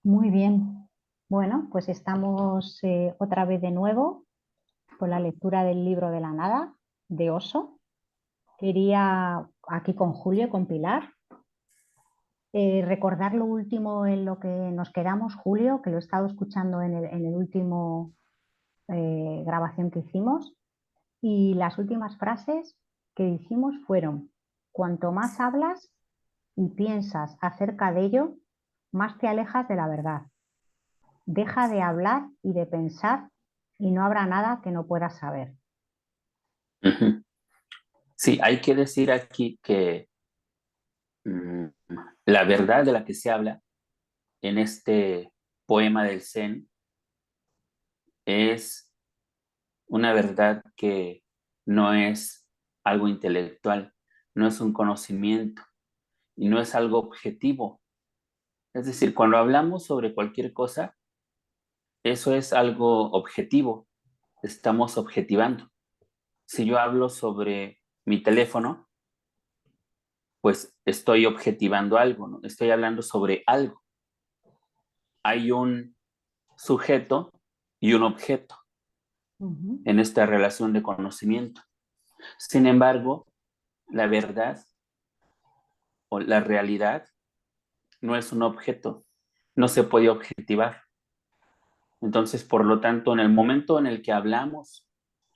Muy bien. Bueno, pues estamos otra vez de nuevo con la lectura del libro de la nada de Oso. Quería aquí con Julio, con Pilar, recordar lo último en lo que nos quedamos, Julio, que lo he estado escuchando en el último grabación que hicimos. Y las últimas frases que dijimos fueron: cuanto más hablas y piensas acerca de ello, más te alejas de la verdad. Deja de hablar y de pensar y no habrá nada que no puedas saber. Ujú. Sí, hay que decir aquí que mm, la verdad de la que se habla en este poema del Zen es una verdad que no es algo intelectual, no es un conocimiento y no es algo objetivo. Es decir, cuando hablamos sobre cualquier cosa, eso es algo objetivo, estamos objetivando. Si yo hablo sobre mi teléfono, pues estoy objetivando algo, ¿no? Estoy hablando sobre algo. Hay un sujeto y un objeto Ujú. en esta relación de conocimiento. Sin embargo, la verdad o la realidad no es un objeto, no se puede objetivar. Entonces, por lo tanto, en el momento en el que hablamos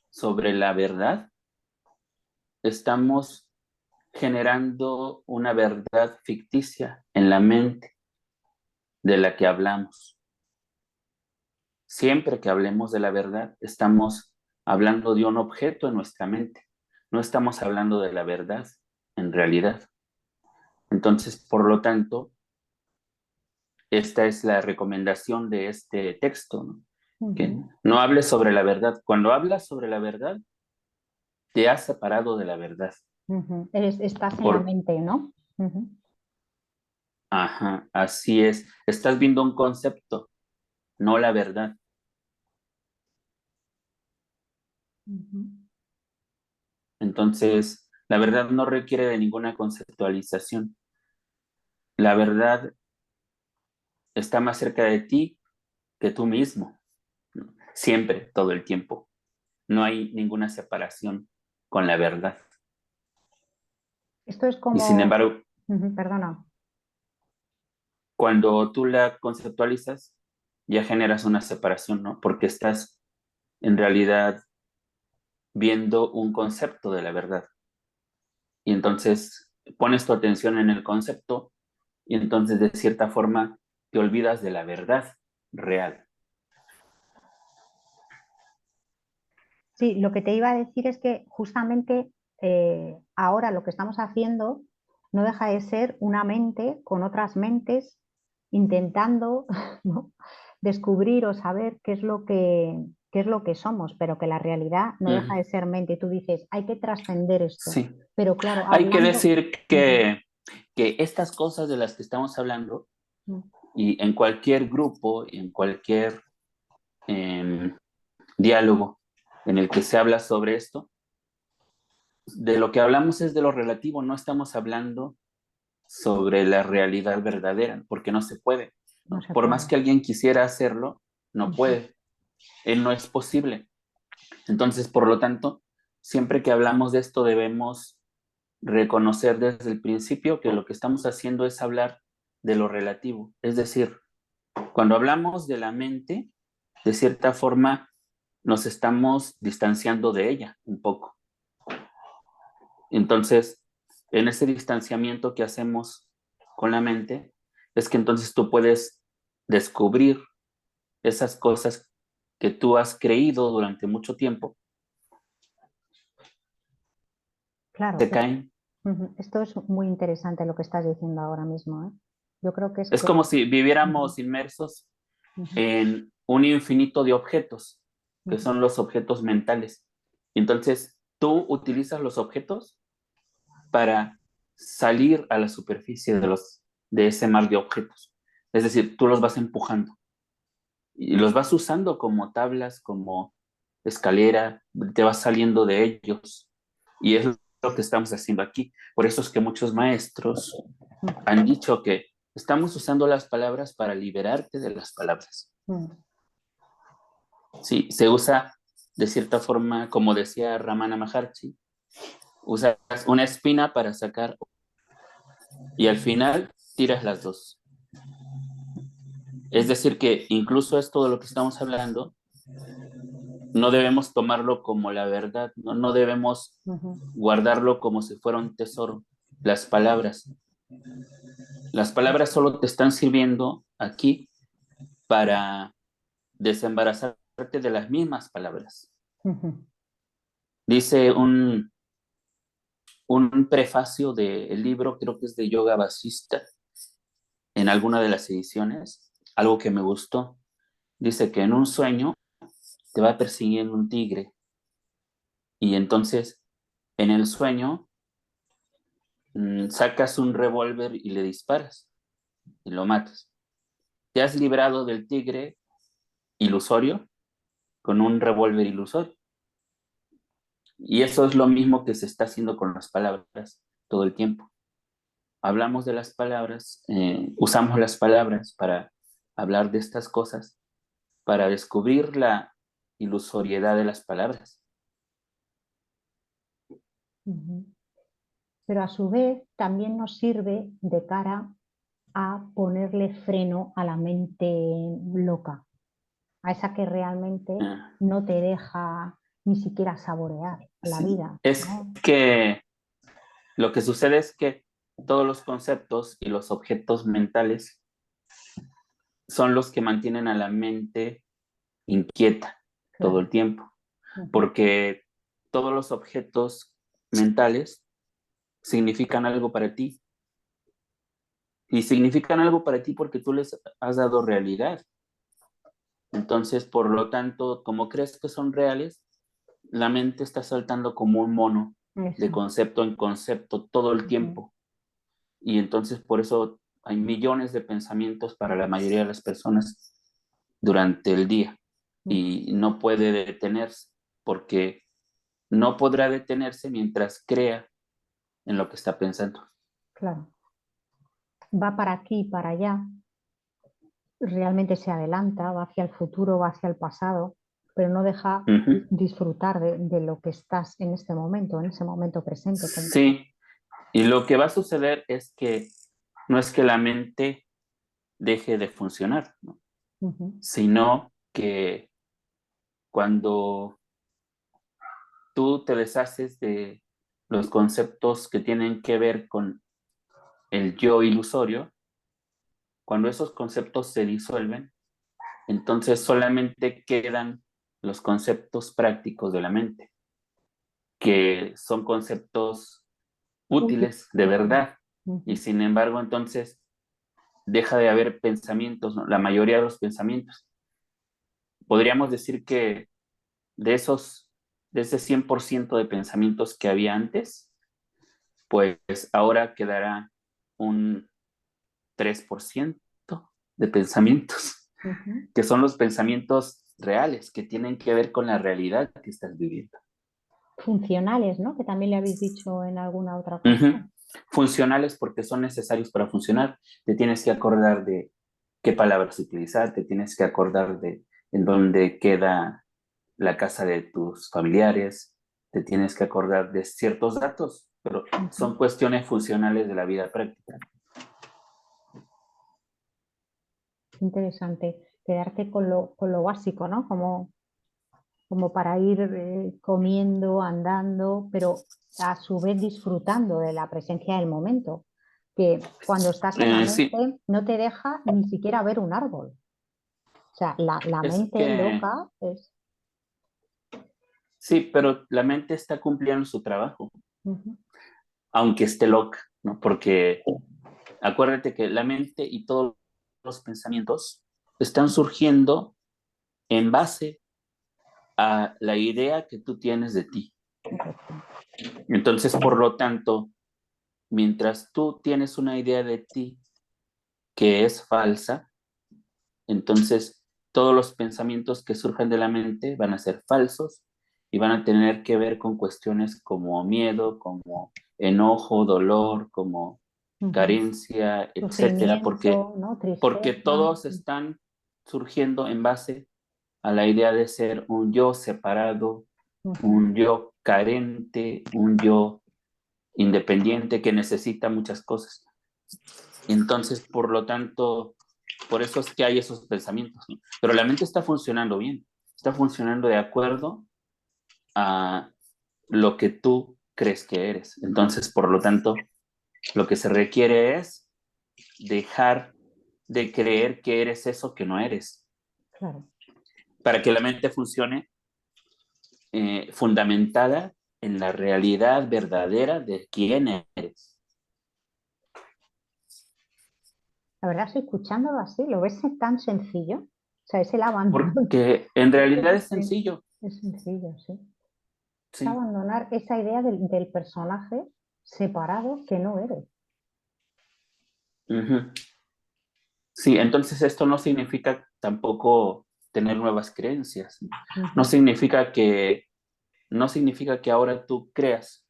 sobre la verdad, estamos generando una verdad ficticia en la mente de la que hablamos. Siempre que hablemos de la verdad, estamos hablando de un objeto en nuestra mente. No estamos hablando de la verdad en realidad. Entonces, por lo tanto, esta es la recomendación de este texto, ¿no? Que Ujú. no hables sobre la verdad. Cuando hablas sobre la verdad, te has separado de la verdad. Ujú. Estás en la Por, mente, ¿no? Ujú. ajá, así es. Estás viendo un concepto, no la verdad. Ujú. Entonces, la verdad no requiere de ninguna conceptualización. La verdad está más cerca de ti que tú mismo, ¿no? Siempre, todo el tiempo. No hay ninguna separación con la verdad. Esto es Y sin como, embargo, ujú, perdona. cuando tú la conceptualizas, ya generas una separación, ¿no? Porque estás en realidad viendo un concepto de la verdad. Y entonces pones tu atención en el concepto y entonces de cierta forma te olvidas de la verdad real. Sí, lo que te iba a decir es que justamente ahora lo que estamos haciendo no deja de ser una mente con otras mentes intentando, ¿no?, descubrir o saber qué es lo que somos, pero que la realidad no deja Ujú. de ser mente. Y tú dices, hay que trascender esto. Sí. Pero claro, Hay que hablando... decir Ujú. que estas cosas de las que estamos hablando, Ujú. y en cualquier grupo, en cualquier eh, diálogo en el que se habla sobre esto, de lo que hablamos es de lo relativo, no estamos hablando sobre la realidad verdadera, porque no se puede, No ¿no? se Por más puede. que alguien quisiera hacerlo, no Ujú. puede, él no es posible. Entonces, por lo tanto, siempre que hablamos de esto debemos reconocer desde el principio que lo que estamos haciendo es hablar de lo relativo. Es decir, cuando hablamos de la mente, de cierta forma nos estamos distanciando de ella un poco. Entonces, en ese distanciamiento que hacemos con la mente, es que entonces tú puedes descubrir esas cosas que tú has creído durante mucho tiempo, Claro, se caen. ujú, esto es muy interesante lo que estás diciendo ahora mismo, ¿eh? Yo creo que es Es que... como si Ujú, viviéramos inmersos ujú, en un infinito de objetos, que ujú. son los objetos mentales. Entonces, tú utilizas los objetos para salir a la superficie de ese mar de objetos. Es decir, tú los vas empujando y los vas usando como tablas, como escalera, te vas saliendo de ellos. Y es lo que estamos haciendo aquí. Por eso es que muchos maestros han dicho que Estamos usando las palabras para liberarte de las palabras. Sí, se usa de cierta forma, como decía Ramana Maharshi, usas una espina para sacar y al final tiras las dos. Es decir, que incluso esto de lo que estamos hablando, no debemos tomarlo como la verdad, no debemos guardarlo como si fuera un tesoro. Las palabras solo te están sirviendo aquí para desembarazarte de las mismas palabras. Dice un prefacio del libro, creo que es de Yoga Vasista, en alguna de las ediciones, algo que me gustó. Dice que en un sueño te va persiguiendo un tigre y entonces en el sueño sacas un revólver y le disparas y lo matas. Te has librado del tigre ilusorio con un revólver ilusorio. Y eso es lo mismo que se está haciendo con las palabras todo el tiempo. Hablamos de las palabras, usamos las palabras para hablar de estas cosas, para descubrir la ilusoriedad de las palabras. Pero a su vez también nos sirve de cara a ponerle freno a la mente loca, a esa que realmente Ah, no te deja ni siquiera saborear la sí. vida, Es ¿no? que lo que sucede es que todos los conceptos y los objetos mentales son los que mantienen a la mente inquieta todo Claro. el tiempo, porque todos los objetos mentales significan algo para ti y significan algo para ti porque tú les has dado realidad. Entonces, por lo tanto, como crees que son reales, la mente está saltando como un mono de Eso. concepto en concepto todo el tiempo. Y entonces por eso hay millones de pensamientos para la mayoría de las personas durante el día y no puede detenerse porque no podrá detenerse mientras crea en lo que está pensando. Claro. Va para aquí, para allá, realmente se adelanta, va hacia el futuro, va hacia el pasado, pero no deja Ujú. disfrutar de lo que estás en este momento, en ese momento presente. Sí, y lo que va a suceder no es que la mente deje de funcionar, ¿no? Sino que cuando tú te deshaces de los conceptos que tienen que ver con el yo ilusorio, cuando esos conceptos se disuelven, entonces solamente quedan los conceptos prácticos de la mente, que son conceptos Útil. útiles de verdad. Y Ujú. sin embargo, entonces deja de haber pensamientos, ¿no? La mayoría de los pensamientos. Podríamos decir que de de ese 100% de pensamientos que había antes, pues ahora quedará un 3% de pensamientos, Ujú. que son los pensamientos reales, que tienen que ver con la realidad que estás viviendo. Funcionales, ¿no? Que también le habéis dicho en alguna otra Ujú. ocasión. Funcionales porque son necesarios para funcionar. Te tienes que acordar de qué palabras utilizar, te tienes que acordar de en dónde queda la casa de tus familiares, te tienes que acordar de ciertos datos, pero Ujú. son cuestiones funcionales de la vida práctica. Interesante. Quedarte con lo básico, ¿no? Como para ir comiendo, andando, pero a su vez disfrutando de la presencia del momento, que cuando estás en la Sí, mente no te deja ni siquiera ver un árbol. O sea, la es mente que loca es... sí, pero la mente está cumpliendo su trabajo, Ujú. aunque esté loca, ¿no? Porque acuérdate que la mente y todos los pensamientos están surgiendo en base a la idea que tú tienes de ti. Correcto. Entonces, por lo tanto, mientras tú tienes una idea de ti que es falsa, entonces todos los pensamientos que surjan de la mente van a ser falsos y van a tener que ver con cuestiones como miedo, como enojo, dolor, como carencia, etcétera, Sufrimiento, ¿no? porque Tristeza. todos están surgiendo en base a la idea de ser un yo separado, Ujú. un yo carente, un yo independiente que necesita muchas cosas. Entonces, por lo tanto, por eso es que hay esos pensamientos, ¿no? Pero la mente está funcionando bien, está funcionando de acuerdo a lo que tú crees que eres. Entonces, por lo tanto, lo que se requiere es dejar de creer que eres eso que no eres, Claro. para que la mente funcione fundamentada en la realidad verdadera de quién eres. La verdad, estoy escuchándolo así, ¿lo ves tan sencillo? O sea, es el abandono. Porque en realidad es Sí, sencillo, es sencillo, sí. Es sí. abandonar esa idea del personaje separado que no eres. Uh-huh. Sí, entonces esto no significa tampoco tener nuevas creencias. No Ujú, significa que, no significa que ahora tú creas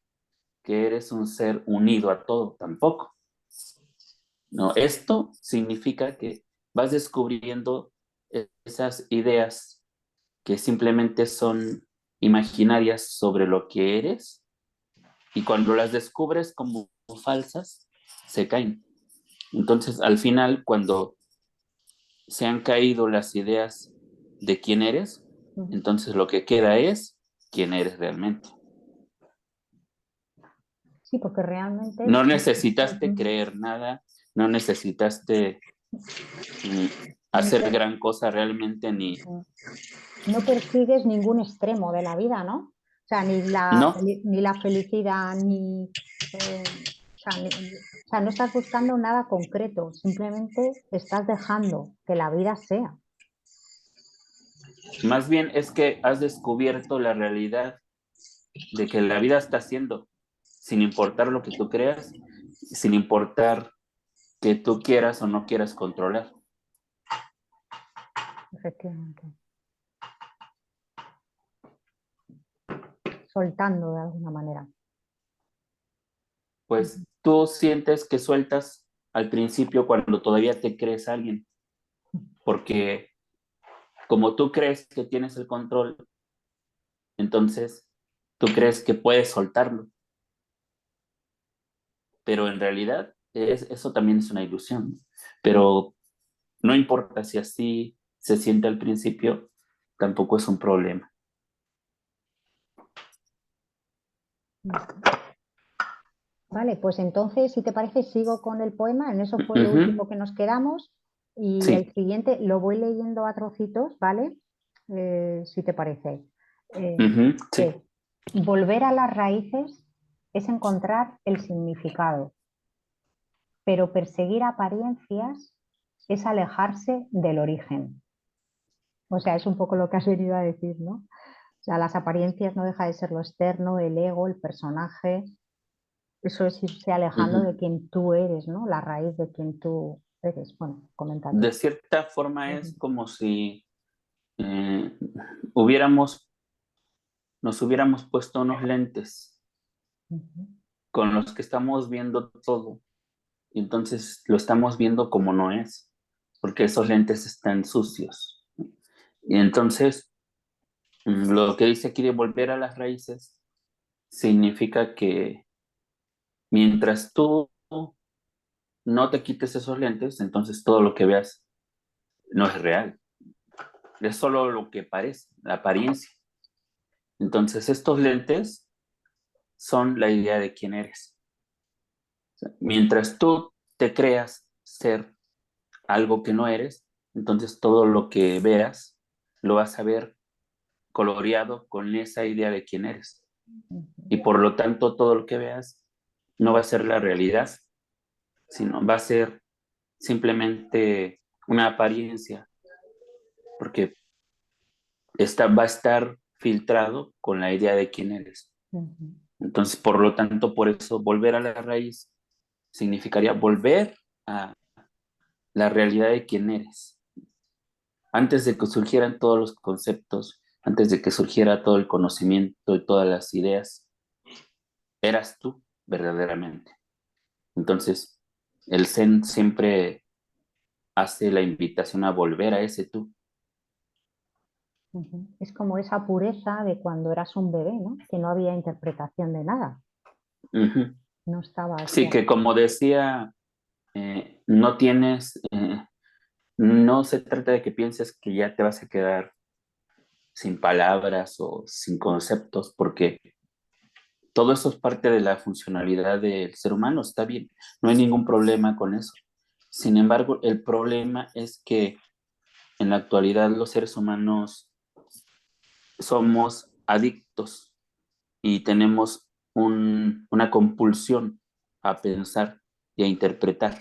que eres un ser unido a todo, tampoco. No, esto significa que vas descubriendo esas ideas que simplemente son imaginarias sobre lo que eres y cuando las descubres como falsas, se caen. Entonces, al final, cuando se han caído las ideas de quién eres, ujú. entonces lo que queda es quién eres realmente. Sí, porque realmente No es... necesitaste Ujú. creer nada, no necesitaste Ni hacer per- gran cosa realmente, ni... no persigues ningún extremo de la vida, ¿no? O sea, No, ni la felicidad, o sea, no estás buscando nada concreto, simplemente estás dejando que la vida sea. más bien es que has descubierto la realidad de que la vida está haciendo, sin importar lo que tú creas, sin importar que tú quieras o no quieras controlar. Efectivamente. Soltando de alguna manera. Pues tú sientes que sueltas al principio cuando todavía te crees a alguien, porque como tú crees que tienes el control, entonces tú crees que puedes soltarlo, pero en realidad eso también es una ilusión. Pero no importa si así se siente al principio, tampoco es un problema. Vale, pues entonces, si te parece, sigo con el poema. En eso fue lo Ujú. último que nos quedamos. Y el Sí, siguiente lo voy leyendo a trocitos, ¿vale? Si te parece. Eh, ujú, sí. es, volver a las raíces es encontrar el significado, pero perseguir apariencias es alejarse del origen. O sea, es un poco lo que has venido a decir, ¿no? O sea, las apariencias no deja de ser lo externo, el ego, el personaje. Eso es irse alejando Ujú. de quien tú eres, ¿no? La raíz de quien tú eres. Bueno, coméntalo. De cierta forma es Ujú, como si eh, hubiéramos, nos hubiéramos puesto unos lentes ujú, con los que estamos viendo todo y entonces lo estamos viendo como no es, porque esos lentes están sucios. Y entonces, lo que dice aquí de volver a las raíces significa que mientras tú no te quites esos lentes, entonces todo lo que veas no es real, es solo lo que parece, la apariencia. Entonces, estos lentes son la idea de quién eres. Mientras tú te creas ser algo que no eres, entonces todo lo que veas lo vas a ver coloreado con esa idea de quién eres. ujú, Y por lo tanto, todo lo que veas no va a ser la realidad, sino va a ser simplemente una apariencia, porque va a estar filtrado con la idea de quién eres. ujú. Entonces, por lo tanto, por eso volver a la raíz significaría volver a la realidad de quién eres. Antes de que surgieran todos los conceptos, antes de que surgiera todo el conocimiento y todas las ideas, eras tú verdaderamente. Entonces, El Zen siempre hace la invitación a volver a ese tú. Ujú. Es como esa pureza de cuando eras un bebé, ¿no? Que no había interpretación de nada, Ujú. no estaba Sí, así. que como decía, no tienes, no se trata de que pienses que ya te vas a quedar sin palabras o sin conceptos, porque todo eso es parte de la funcionalidad del ser humano, está bien, no hay ningún problema con eso. Sin embargo, el problema es que en la actualidad los seres humanos somos adictos y tenemos una compulsión a pensar y a interpretar.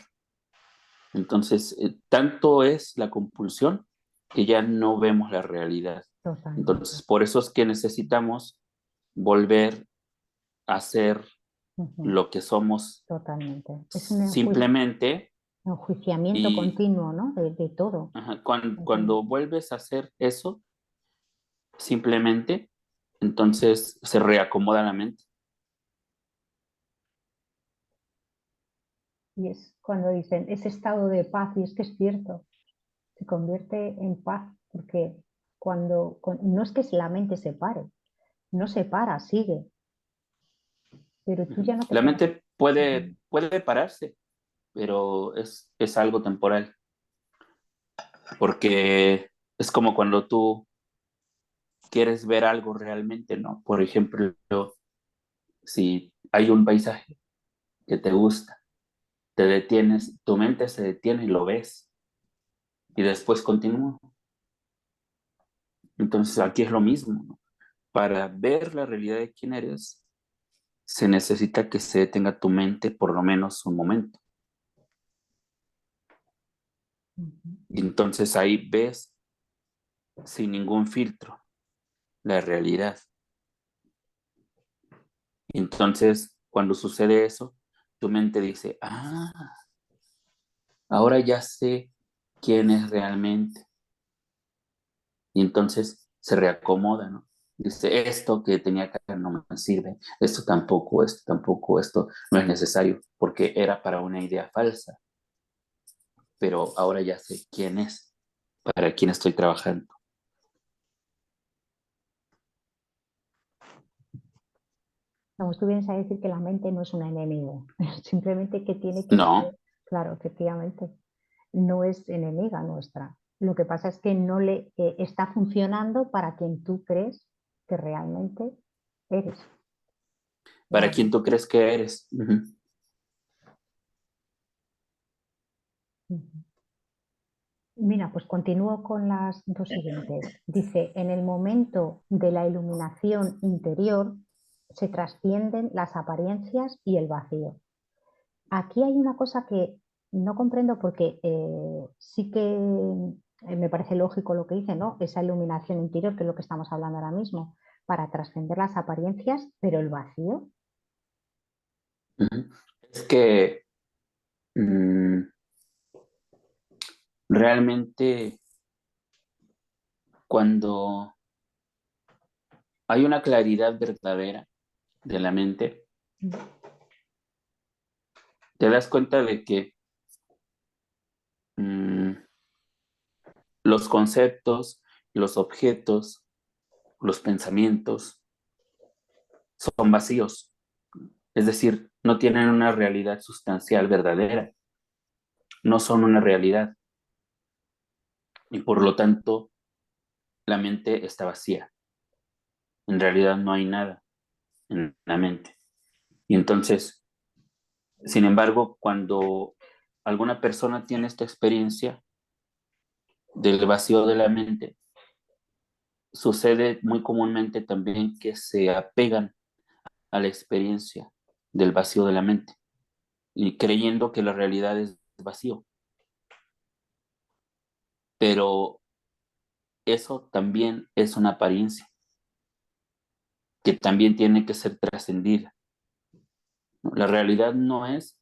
Entonces, tanto es la compulsión que ya no vemos la realidad. Totalmente. Entonces, por eso es que necesitamos volver a ser Ujú. lo que somos Totalmente. Es un simplemente enjuiciamiento y continuo, ¿no? De todo. ajá, De todo. cuando vuelves a hacer eso, simplemente, entonces se reacomoda la mente. Y es cuando dicen ese estado de paz, y es que es cierto, se convierte en paz, porque no es que la mente se pare, no se para, sigue, pero tú ya no te La quedas. mente puede pararse, pero es algo temporal, porque es como cuando tú quieres ver algo realmente, ¿no? Por ejemplo, si hay un paisaje que te gusta, te detienes, tu mente se detiene y lo ves, y después continúa. Entonces aquí es lo mismo, ¿no? Para ver la realidad de quién eres, se necesita que se detenga tu mente por lo menos un momento. Ujú. Y entonces ahí ves sin ningún filtro la realidad. Y entonces cuando sucede eso, tu mente dice, ah, ahora ya sé quién es realmente. Y entonces se reacomoda, ¿no? Dice, esto que tenía acá no me sirve, esto tampoco, esto no es necesario, porque era para una idea falsa, pero ahora ya sé quién es, para quién estoy trabajando. Vamos, tú vienes a decir que la mente no es un enemigo, simplemente que tiene que No, saber, claro, efectivamente, no es enemiga nuestra. Lo que pasa es que no le está funcionando para quien tú crees que realmente eres. para Claro. quién tú crees que eres. Ujú. Ujú. Mira, pues continúo con las dos siguientes. Dice, en el momento de la iluminación interior se trascienden las apariencias y el vacío. Aquí hay una cosa que no comprendo porque sí que me parece lógico lo que dice, ¿no? Esa iluminación interior, que es lo que estamos hablando ahora mismo, para trascender las apariencias, pero el vacío. Ujú. Es que realmente cuando hay una claridad verdadera de la mente, te das cuenta de que mm, los conceptos, los objetos, los pensamientos son vacíos, es decir, no tienen una realidad sustancial verdadera, no son una realidad y por lo tanto la mente está vacía. En realidad no hay nada en la mente. Y entonces, sin embargo, cuando alguna persona tiene esta experiencia del vacío de la mente, sucede muy comúnmente también que se apegan a la experiencia del vacío de la mente y creyendo que la realidad es vacío. Pero eso también es una apariencia que también tiene que ser trascendida, ¿no? La realidad no es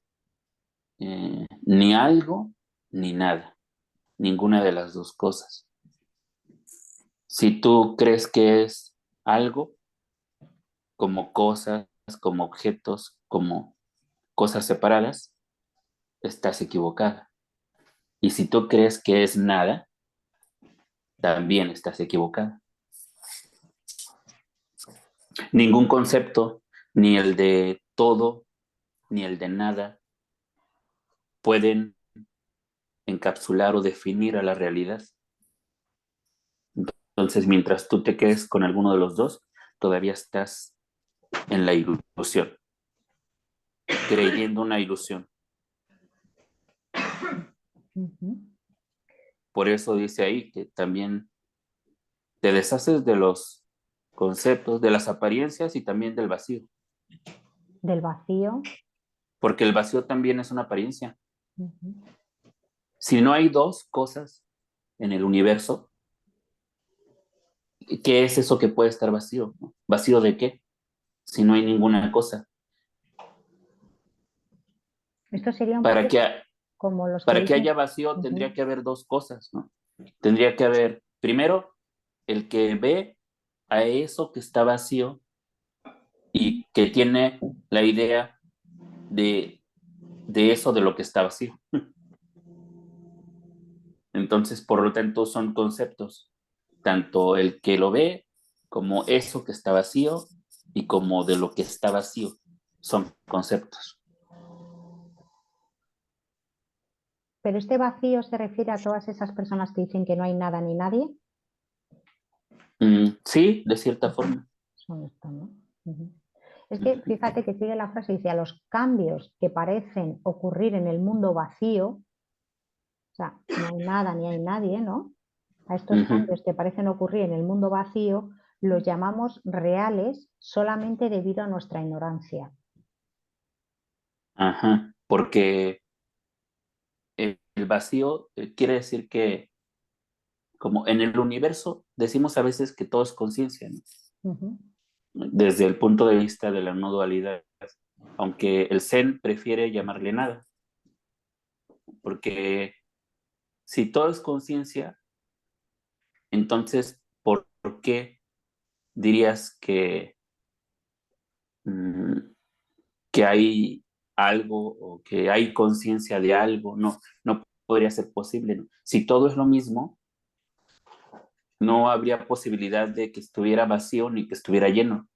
ni algo ni nada, ninguna de las dos cosas. Si tú crees que es algo, como cosas, como objetos, como cosas separadas, estás equivocada. Y si tú crees que es nada, también estás equivocada. Ningún concepto, ni el de todo, ni el de nada, pueden encapsular o definir a la realidad. Entonces, mientras tú te quedes con alguno de los dos, todavía estás en la ilusión, creyendo una ilusión. Por eso dice ahí que también te deshaces de los conceptos, de las apariencias y también del vacío. Del vacío. Porque el vacío también es una apariencia. Si no hay dos cosas en el universo, ¿qué es eso que puede estar vacío? ¿Vacío de qué? Si no hay ninguna cosa. Esto sería un Para poco que, como los que para que dicen. haya vacío tendría que haber dos cosas, ¿no? Tendría que haber, primero, el que ve a eso que está vacío y que tiene la idea de eso de lo que está vacío. Entonces, por lo tanto, son conceptos, tanto el que lo ve como eso que está vacío y como de lo que está vacío, son conceptos. Pero este vacío se refiere a todas esas personas que dicen que no hay nada ni nadie. Sí, de cierta forma. Son esto, ¿no? Es que fíjate que sigue la frase, dice, a los cambios que parecen ocurrir en el mundo vacío, o sea, no hay nada ni hay nadie, ¿no? A estos cambios que parecen ocurrir en el mundo vacío, los llamamos reales solamente debido a nuestra ignorancia. Ajá, porque el vacío quiere decir que, como en el universo, decimos a veces que todo es conciencia, ¿no? Desde el punto de vista de la no dualidad, aunque el Zen prefiere llamarle nada, porque si todo es conciencia, entonces, ¿por qué dirías mm, que hay algo o que hay conciencia de algo? No, no podría ser posible, ¿no? Si todo es lo mismo, no habría posibilidad de que estuviera vacío ni que estuviera lleno.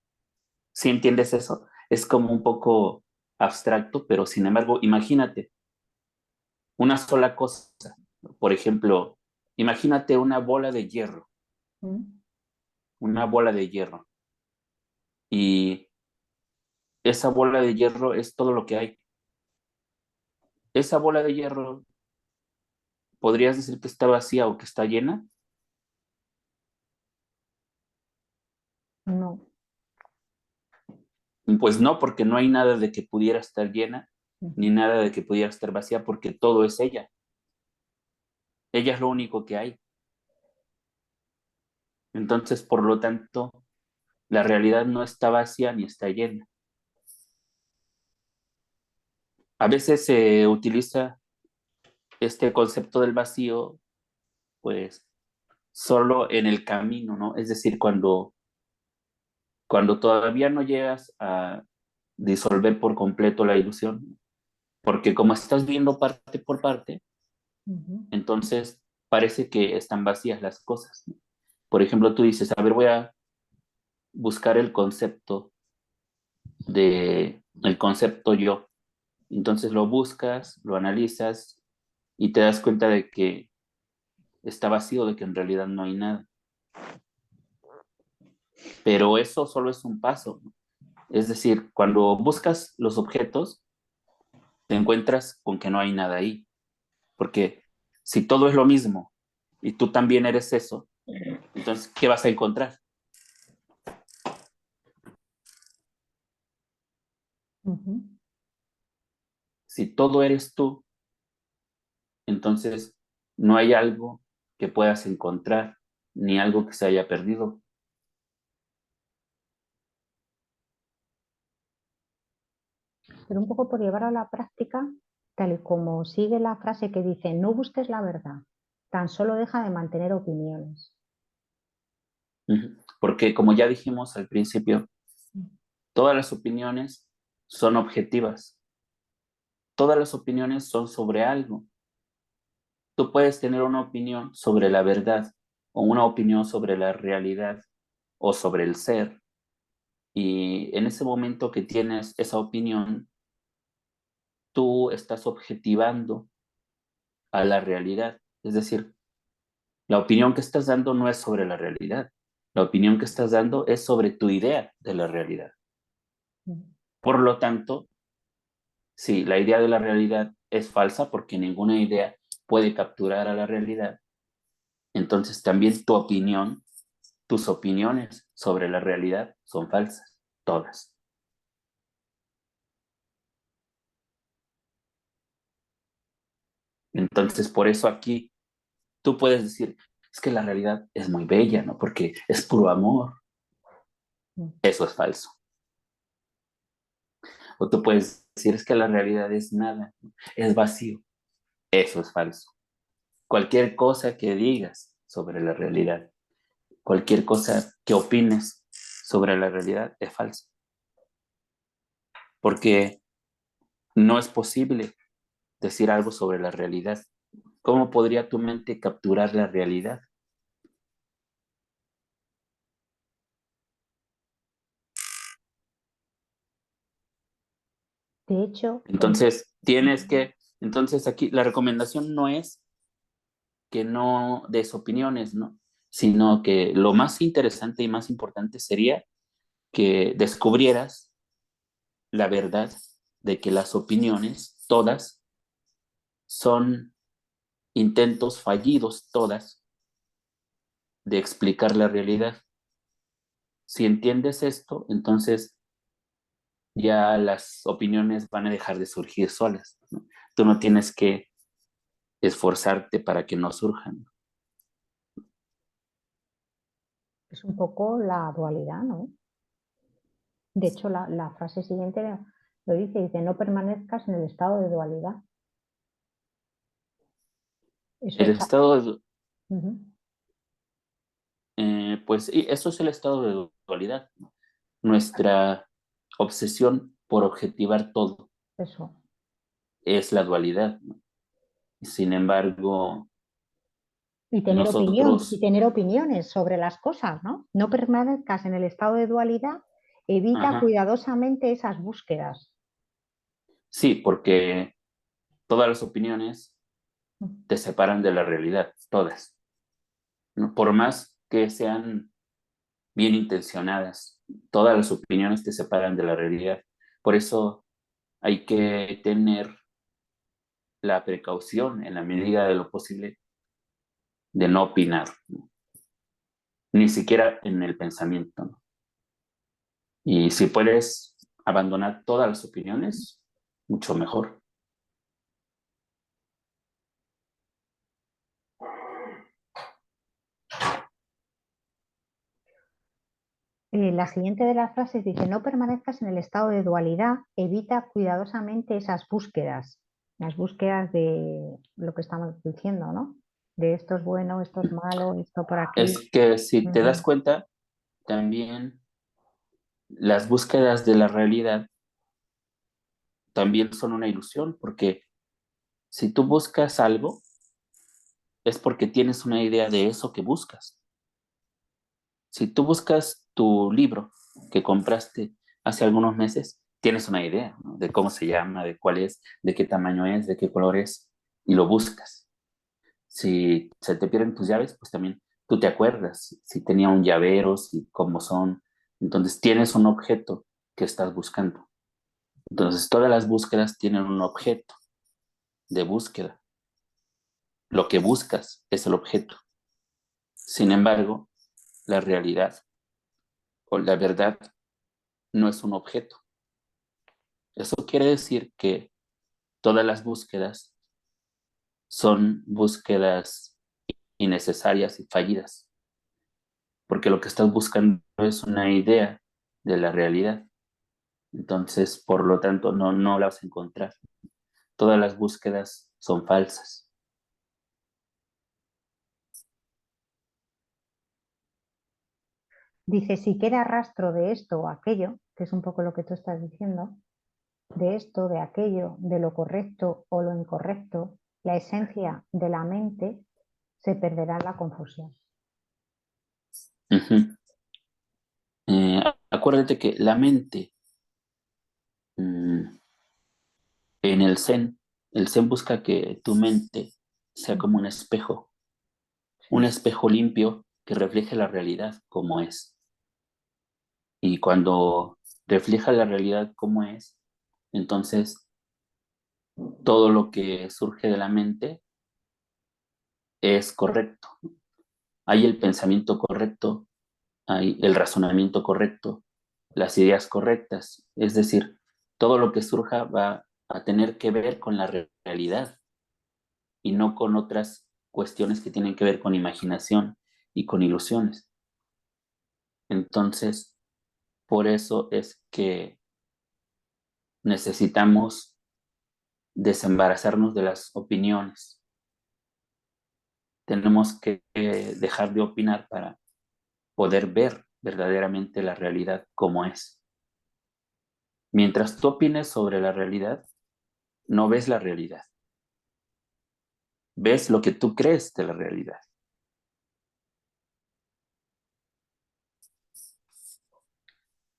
¿Sí entiendes eso? Es como un poco abstracto, pero sin embargo, imagínate una sola cosa. Por ejemplo, imagínate ¿Mm? una bola de hierro, y esa bola de hierro es todo lo que hay. Esa bola de hierro, ¿podrías decir que está vacía o que está llena? No. Pues no, porque no hay nada de que pudiera estar llena, ni nada de que pudiera estar vacía, porque todo es ella. Ella es lo único que hay. Entonces, por lo tanto, la realidad no está vacía ni está llena. A veces se utiliza este concepto del vacío, pues, solo en el camino, ¿no? Es decir, cuando todavía no llegas a disolver por completo la ilusión, porque como estás viendo parte por parte, entonces parece que están vacías las cosas, ¿no? Por ejemplo, tú dices, a ver, voy a buscar el concepto yo. Entonces lo buscas, lo analizas y te das cuenta de que está vacío, de que en realidad no hay nada. Pero eso solo es un paso, ¿no? Es decir, cuando buscas los objetos, te encuentras con que no hay nada ahí. Porque si todo es lo mismo y tú también eres eso, entonces, ¿qué vas a encontrar? Si todo eres tú, entonces no hay algo que puedas encontrar, ni algo que se haya perdido. Pero un poco por llevar a la práctica, tal y como sigue la frase que dice, no busques la verdad, tan solo deja de mantener opiniones. Porque como ya dijimos al principio, todas las opiniones son objetivas. todas las opiniones son sobre algo. Tú puedes tener una opinión sobre la verdad o una opinión sobre la realidad o sobre el ser. Y en ese momento que tienes esa opinión, tú estás objetivando a la realidad. Es decir, la opinión que estás dando no es sobre la realidad. La opinión que estás dando es sobre tu idea de la realidad. Por lo tanto, si la idea de la realidad es falsa porque ninguna idea puede capturar a la realidad, entonces también tu opinión, tus opiniones sobre la realidad son falsas, todas. Entonces, por eso aquí tú puedes decir, es que la realidad es muy bella, ¿no? Porque es puro amor. Eso es falso. O tú puedes decir, es que la realidad es nada, ¿no? Es vacío. Eso es falso. Cualquier cosa que digas sobre la realidad, cualquier cosa que opines sobre la realidad es falso. Porque no es posible decir algo sobre la realidad. ¿Cómo podría tu mente capturar la realidad? De hecho, Entonces aquí la recomendación no es que no des opiniones, ¿no? Sino que lo más interesante y más importante sería que descubrieras la verdad de que las opiniones, todas, son intentos fallidos, todas, de explicar la realidad. Si entiendes esto, entonces ya las opiniones van a dejar de surgir solas, ¿no? Tú no tienes que esforzarte para que no surjan. es un poco la dualidad, ¿no? De hecho, la frase siguiente lo dice, no permanezcas en el estado de dualidad. Eso El está. estado de, Ujú. pues y eso es el estado de dualidad, ¿no? Nuestra obsesión por objetivar todo Eso. es la dualidad, ¿no? Sin embargo, Y nosotros, tener opiniones sobre las cosas, ¿no? No permanezcas en el estado de dualidad, evita ajá, cuidadosamente esas búsquedas. sí, porque todas las opiniones te separan de la realidad, todas, ¿no? Por más que sean bien intencionadas, todas las opiniones te separan de la realidad. Por eso hay que tener la precaución en la medida de lo posible de no opinar, ¿no? Ni siquiera en el pensamiento, ¿no? Y si puedes abandonar todas las opiniones, mucho mejor. La siguiente de las frases dice, no permanezcas en el estado de dualidad, evita cuidadosamente esas búsquedas, las búsquedas de lo que estamos diciendo, ¿no? De esto es bueno, esto es malo, esto por aquí. Es que si te das Ujú. cuenta, también las búsquedas de la realidad también son una ilusión, porque si tú buscas algo, es porque tienes una idea de eso que buscas. Si tú buscas tu libro que compraste hace algunos meses, tienes una idea, ¿no? De cómo se llama, de cuál es, de qué tamaño es, de qué color es, y lo buscas. Si se te pierden tus llaves, pues también tú te acuerdas si tenía un llavero, si cómo son. Entonces tienes un objeto que estás buscando. Entonces todas las búsquedas tienen un objeto de búsqueda. Lo que buscas es el objeto. Sin embargo, la realidad o la verdad no es un objeto. Eso quiere decir que todas las búsquedas son búsquedas innecesarias y fallidas, porque lo que estás buscando es una idea de la realidad. Entonces, por lo tanto, no la vas a encontrar. Todas las búsquedas son falsas. Dice, si queda rastro de esto o aquello, que es un poco lo que tú estás diciendo, de esto, de aquello, de lo correcto o lo incorrecto, la esencia de la mente se perderá en la confusión. Ujú. Acuérdate que la mente, mm, en el Zen busca que tu mente sea como un Sí, espejo limpio que refleje la realidad como es. Y cuando refleja la realidad como es, entonces todo lo que surge de la mente es correcto. Hay el pensamiento correcto, hay el razonamiento correcto, las ideas correctas. Es decir, todo lo que surja va a tener que ver con la realidad y no con otras cuestiones que tienen que ver con imaginación y con ilusiones. Entonces, por eso es que necesitamos desembarazarnos de las opiniones. Tenemos que dejar de opinar para poder ver verdaderamente la realidad como es. Mientras tú opines sobre la realidad, no ves la realidad, ves lo que tú crees de la realidad.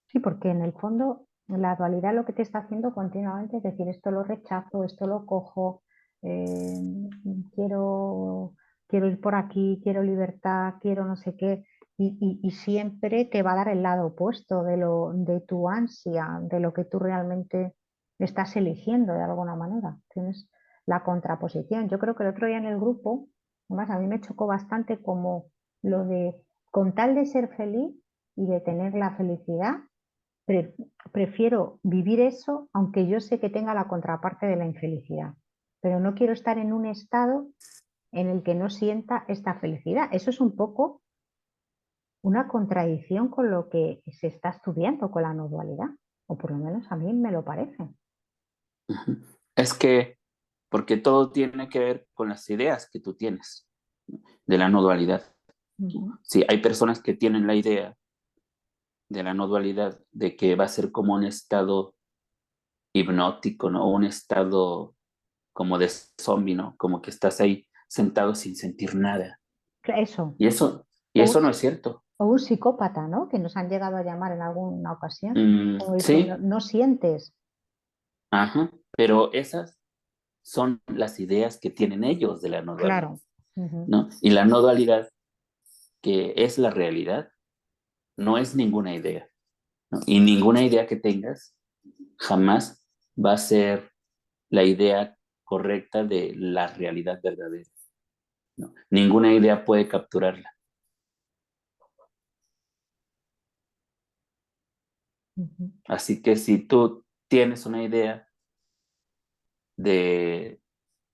sí, porque en el fondo la dualidad lo que te está haciendo continuamente es decir, esto lo rechazo, esto lo cojo, eh, quiero, quiero ir por aquí, quiero libertad, quiero no sé qué, y siempre te va a dar el lado opuesto de tu ansia, de lo que tú realmente estás eligiendo de alguna manera. Tienes la contraposición. Yo creo que el otro día en el grupo, además a mí me chocó bastante como lo de, con tal de ser feliz y de tener la felicidad, prefiero vivir eso, aunque yo sé que tenga la contraparte de la infelicidad. Pero no quiero estar en un estado en el que no sienta esta felicidad. Eso es un poco una contradicción con lo que se está estudiando con la no dualidad, o por lo menos a mí me lo parece. Ujú. Es que, porque todo tiene que ver con las ideas que tú tienes de la no dualidad. Ujú. Sí, hay personas que tienen la idea de la no dualidad de que va a ser como un estado hipnótico, ¿no? Un estado como de zombie, ¿no? Como que estás ahí sentado sin sentir nada. Eso, Y eso, y o, eso no es cierto. o un psicópata, ¿no? Que nos han llegado a llamar en alguna ocasión, como diciendo, Sí, no sientes. ajá, pero esas son las ideas que tienen ellos de la no dualidad, Claro. Ujú. ¿no? Y la no dualidad, que es la realidad, no es ninguna idea, ¿no? Y ninguna idea que tengas jamás va a ser la idea correcta de la realidad verdadera, ¿no? Ninguna idea puede capturarla. Ujú. Así que si tú tienes una idea de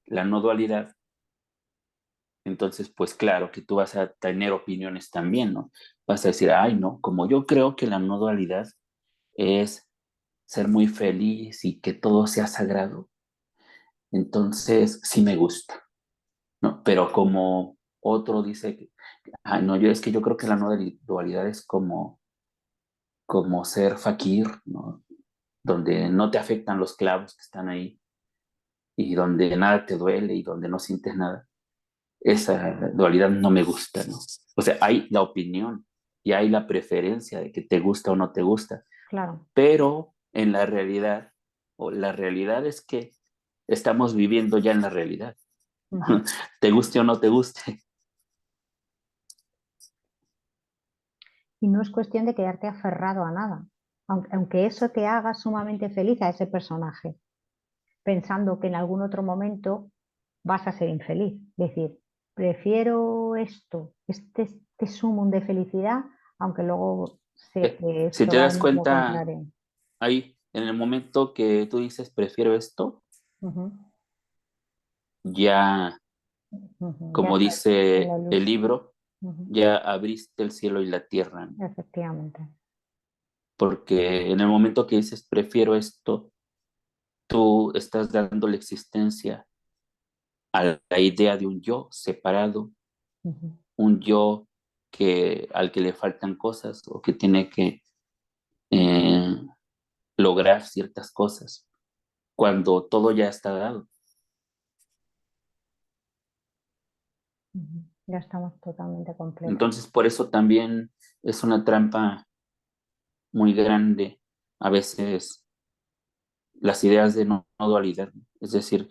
la no dualidad, entonces pues claro que tú vas a tener opiniones también, ¿no? Vas a decir, ay, no, como yo creo que la no dualidad es ser muy feliz y que todo sea sagrado, entonces sí me gusta, ¿no? Pero como otro dice, ay, no, yo es que yo creo que la no dualidad es como ser fakir, ¿no? Donde no te afectan los clavos que están ahí y donde nada te duele y donde no sientes nada. Esa dualidad no me gusta, ¿no? O sea, hay la opinión y hay la preferencia de que te gusta o no te gusta, Claro. pero en la realidad, o la realidad es que estamos viviendo ya en la realidad, Ujú. te guste o no te guste. Y no es cuestión de quedarte aferrado a nada, aunque eso te haga sumamente feliz a ese personaje, pensando que en algún otro momento vas a ser infeliz. Es decir, prefiero esto, este sumum de felicidad, aunque luego sé que Si esto te va das en lo cuenta, contrario. ahí, en el momento que tú dices prefiero esto, Ujú, ya, ujú. Ya como estás en dice la el luz. libro, Ujú. ya abriste el cielo y la tierra, ¿no? Efectivamente. Porque en el momento que dices prefiero esto, tú estás dando la existencia a la idea de un yo separado, Ujú. un yo al que le faltan cosas o que tiene que eh, lograr ciertas cosas. cuando todo ya está dado. Ya estamos totalmente completos. Entonces, por eso también es una trampa muy grande a veces las ideas de no dualidad. Es decir,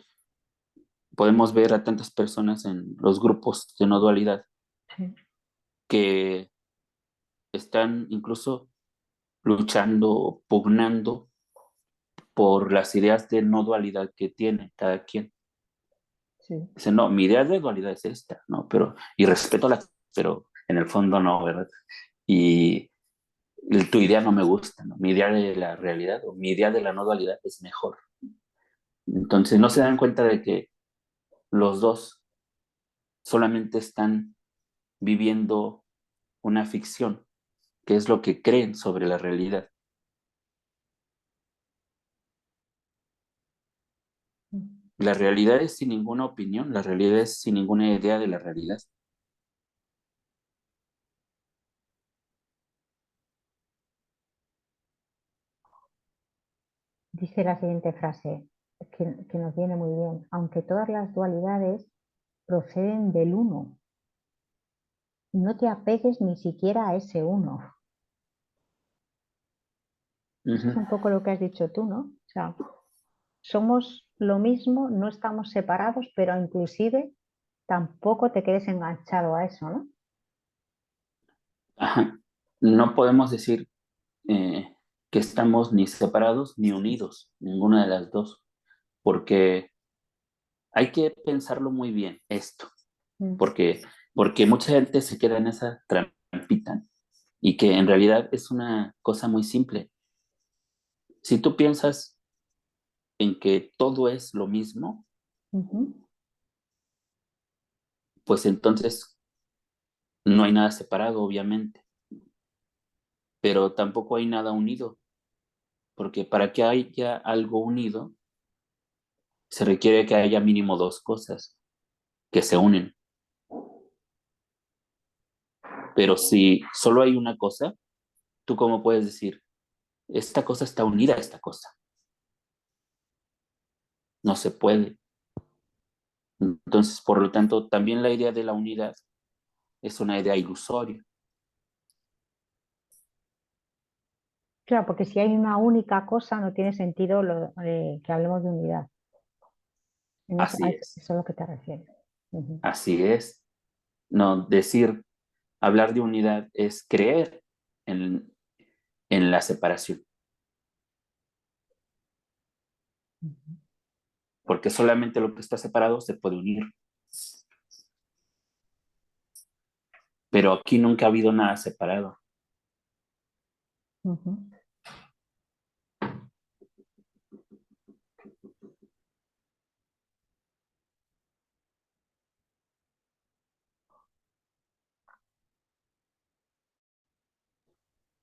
podemos ver a tantas personas en los grupos de no dualidad Sí. que están incluso luchando, pugnando por las ideas de no dualidad que tiene cada quien. Sí. Dice, no, mi idea de dualidad es esta, ¿no? Pero, y respeto la, pero en el fondo no, ¿verdad? Y tu idea no me gusta, ¿no? Mi idea de la realidad o mi idea de la no dualidad es mejor. Entonces no se dan cuenta de que los dos solamente están viviendo una ficción, que es lo que creen sobre la realidad. La realidad es sin ninguna opinión, la realidad es sin ninguna idea de la realidad. Dice la siguiente frase que nos viene muy bien. Aunque todas las dualidades proceden del uno, no te apegues ni siquiera a ese uno. Esto es Ujú. un poco lo que has dicho tú, ¿no? O sea, somos lo mismo, no estamos separados, pero inclusive tampoco te quedes enganchado a eso, ¿no? Ajá. No podemos decir eh, que estamos ni separados ni unidos, ninguna de las dos, porque hay que pensarlo muy bien esto, Mm, porque, porque mucha gente se queda en esa trampita y que en realidad es una cosa muy simple. Si tú piensas en que todo es lo mismo, ujú, pues entonces no hay nada separado, obviamente, pero tampoco hay nada unido, porque para que haya algo unido, se requiere que haya mínimo dos cosas que se unen. Pero si solo hay una cosa, ¿tú cómo puedes decir, esta cosa está unida a esta cosa? No se puede. Entonces, por lo tanto, también la idea de la unidad es una idea ilusoria. claro, porque si hay una única cosa, no tiene sentido que hablemos de unidad. Así A es, eso es a lo que te refieres. Ujú, así es. No, decir, hablar de unidad es creer en, en la separación, ujú, porque solamente lo que está separado se puede unir. Pero aquí nunca ha habido nada separado. ujú.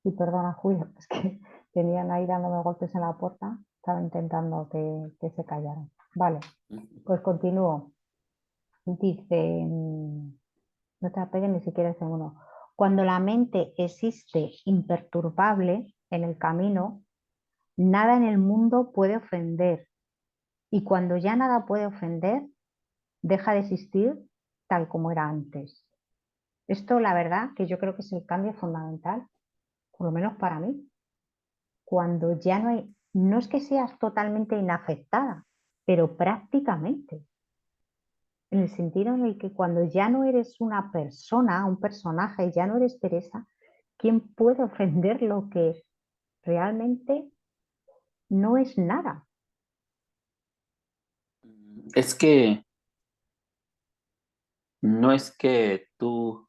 Y perdona, Julio, es que tenían ahí dándome golpes en la puerta. Estaba intentando que se callaran. Vale, pues continúo. Dice, no te apegues ni siquiera a ese uno. Cuando la mente existe imperturbable en el camino, nada en el mundo puede ofender. Y cuando ya nada puede ofender, deja de existir tal como era antes. Esto, la verdad, que yo creo que es el cambio fundamental, por lo menos para mí. Cuando ya no hay, no es que seas totalmente inafectada, pero prácticamente, en el sentido en el que cuando ya no eres una persona, un personaje, ya no eres Teresa, ¿quién puede ofender lo que realmente no es nada? Es que no es que tú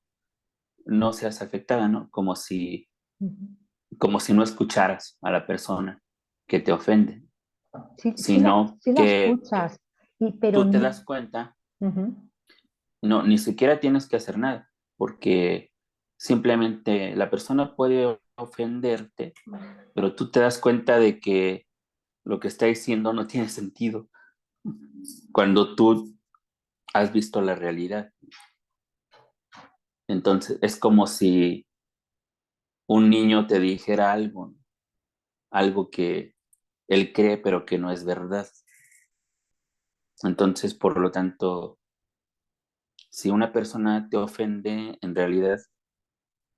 no seas afectada, ¿no? Ujú. Como si no escucharas a la persona que te ofende, Sí, sino sí la que escuchas, pero tú te das cuenta, ujú, no, ni siquiera tienes que hacer nada, porque simplemente la persona puede ofenderte, pero tú te das cuenta de que lo que está diciendo no tiene sentido cuando tú has visto la realidad. Entonces, es como si un niño te dijera algo, algo él cree, pero que no es verdad. Entonces, por lo tanto, si una persona te ofende, en realidad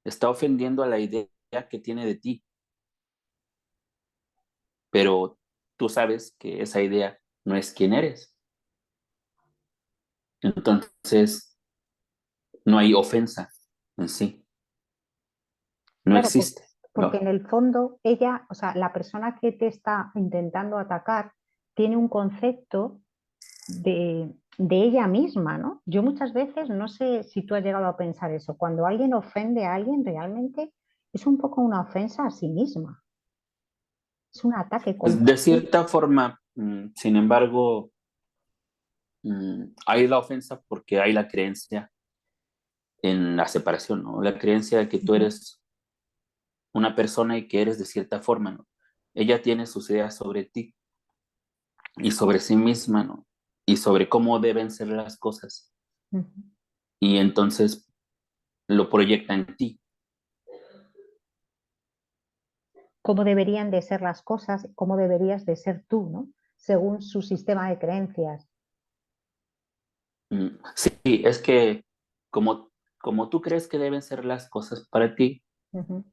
está ofendiendo a la idea que tiene de ti, pero tú sabes que esa idea no es quien eres. Entonces, no hay ofensa en sí, no Claro, existe, porque ¿no? en el fondo ella, o sea, la persona que te está intentando atacar tiene un concepto de ella misma, ¿no? Yo muchas veces, no sé si tú has llegado a pensar eso, cuando alguien ofende a alguien realmente es un poco una ofensa a sí misma, es un ataque Pues contra de sí. cierta forma, sin embargo, hay la ofensa porque hay la creencia en la separación, ¿no? La creencia de que tú Ujú, eres una persona y que eres de cierta forma, ¿no? Ella tiene sus ideas sobre ti y sobre sí misma, ¿no? Y sobre cómo deben ser las cosas. ujú. Y entonces lo proyecta en ti. Cómo deberían de ser las cosas, cómo deberías de ser tú, ¿no? Según su sistema de creencias. Sí, es que como, como tú crees que deben ser las cosas para ti, Ujú,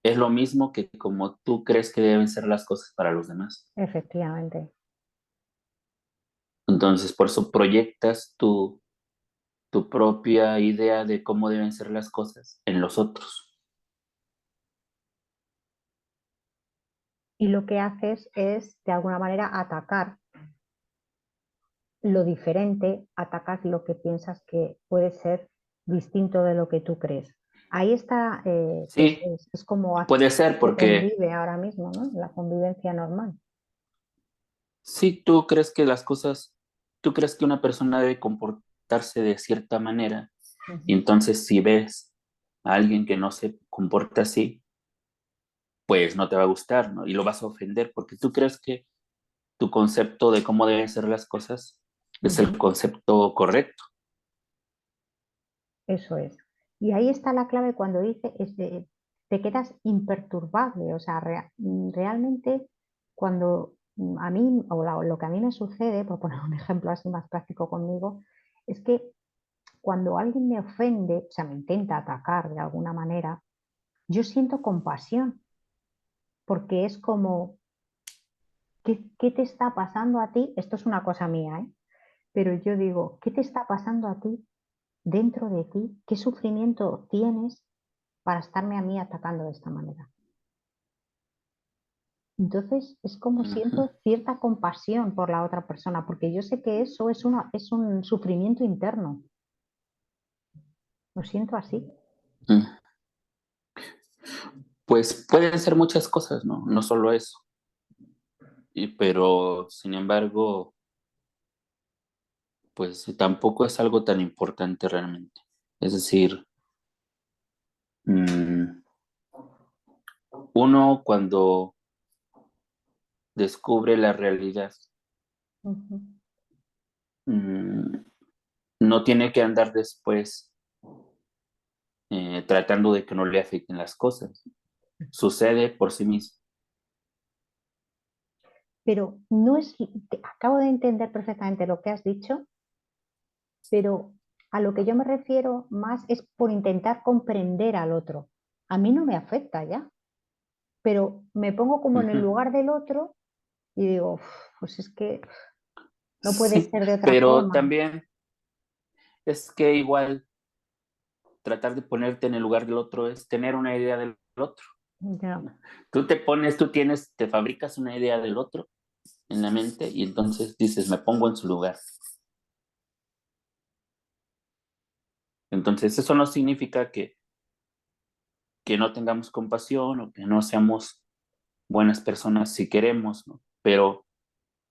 es lo mismo que como tú crees que deben ser las cosas para los demás. efectivamente. Entonces, por eso proyectas tu propia idea de cómo deben ser las cosas en los otros. Y lo que haces es, de alguna manera, atacar lo diferente, atacas lo que piensas que puede ser distinto de lo que tú crees. Ahí está, que Sí, es como puede ser se porque convive ahora mismo, ¿no? La convivencia normal. si tú crees que las cosas, tú crees que una persona debe comportarse de cierta manera, y Ujú. entonces si ves a alguien que no se comporta así, pues no te va a gustar, ¿no? Y lo vas a ofender porque tú crees que tu concepto de cómo deben ser las cosas es el Ujú. concepto correcto. Eso es. Y ahí está la clave cuando dice, te quedas imperturbable. O sea, realmente cuando a mí, o lo que a mí me sucede, por poner un ejemplo así más práctico conmigo, es que cuando alguien me ofende, o sea, me intenta atacar de alguna manera, yo siento compasión, porque es como, ¿qué te está pasando a ti? Esto es una cosa mía, ¿eh? Pero yo digo, ¿qué te está pasando a ti dentro de ti? ¿Qué sufrimiento tienes para estarme a mí atacando de esta manera? Entonces es como Ujú, siento cierta compasión por la otra persona, porque yo sé que eso es un sufrimiento interno. Lo siento así. ujú. Pues pueden ser muchas cosas, ¿no? No solo eso. Pero, sin embargo, pues tampoco es algo tan importante realmente. Es decir, mm, uno cuando descubre la realidad, Ujú. mm, no tiene que andar después tratando de que no le afecten las cosas. Sucede por sí mismo. Pero no es, acabo de entender perfectamente lo que has dicho, pero a lo que yo me refiero más es por intentar comprender al otro. A mí no me afecta ya, pero me pongo como en el Ujú. lugar del otro y digo, "Uf, pues es que no puede Sí, ser de otra pero forma". también es que igual tratar de ponerte en el lugar del otro es tener una idea del otro. Ya. Tú te pones, tú tienes, te fabricas una idea del otro en la mente y entonces dices, me pongo en su lugar. Entonces eso no significa que no tengamos compasión o que no seamos buenas personas si queremos, ¿no? Pero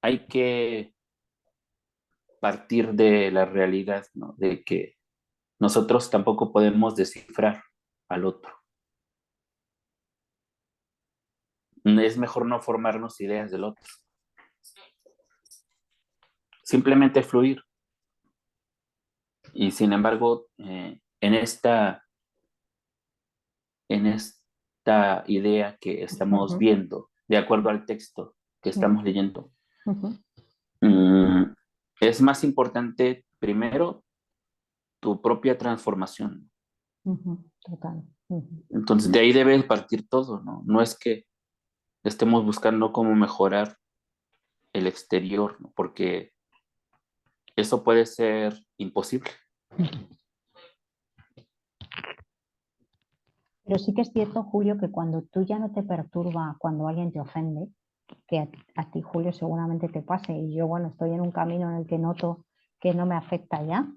hay que partir de la realidad, ¿no? De que nosotros tampoco podemos descifrar al otro. Es mejor no formarnos ideas del otro. Simplemente fluir. Y sin embargo, en esta idea que estamos Ujú. viendo de acuerdo al texto que Sí. estamos leyendo. Ujú, Mm, es más importante primero tu propia transformación. ujú, total. Ujú. Entonces de ahí debe partir todo, ¿no? No es que estemos buscando cómo mejorar el exterior, ¿no? Porque eso puede ser imposible. Pero sí que es cierto, Julio, que cuando tú ya no te perturba cuando alguien te ofende, que a ti, Julio, seguramente te pase, y yo, bueno, estoy en un camino en el que noto que no me afecta ya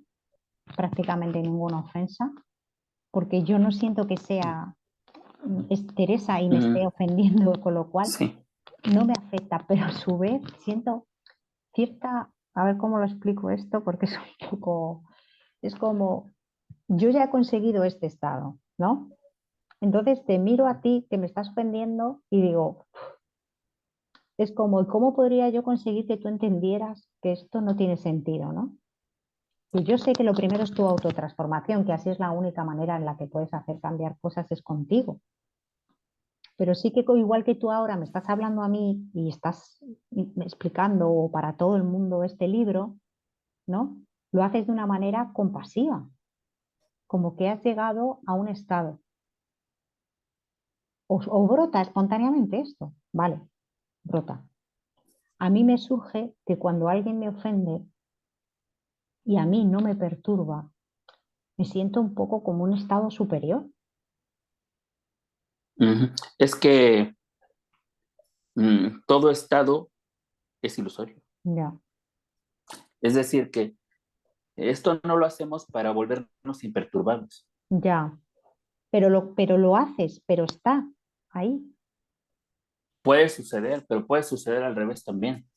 prácticamente ninguna ofensa, porque yo no siento que sea es Teresa y me esté Mm, ofendiendo, con lo cual sí. no me afecta, pero a su vez siento cierta, a ver cómo lo explico esto, porque es un poco, es como, yo ya he conseguido este estado, ¿no? Entonces te miro a ti que me estás ofendiendo y digo, es como, ¿cómo podría yo conseguir que tú entendieras que esto no tiene sentido, ¿no? Y yo sé que lo primero es tu autotransformación, que así es la única manera en la que puedes hacer cambiar cosas es contigo. Pero sí que igual que tú ahora me estás hablando a mí y estás explicando para todo el mundo este libro, ¿no? Lo haces de una manera compasiva, como que has llegado a un estado. O brota espontáneamente esto, vale, brota. A mí me surge que cuando alguien me ofende y a mí no me perturba, me siento un poco como un estado superior. Ujú. Es que todo estado es ilusorio. Ya, Es decir, que esto no lo hacemos para volvernos imperturbables. ya. Pero lo haces, pero está ahí. Puede suceder, pero puede suceder al revés también.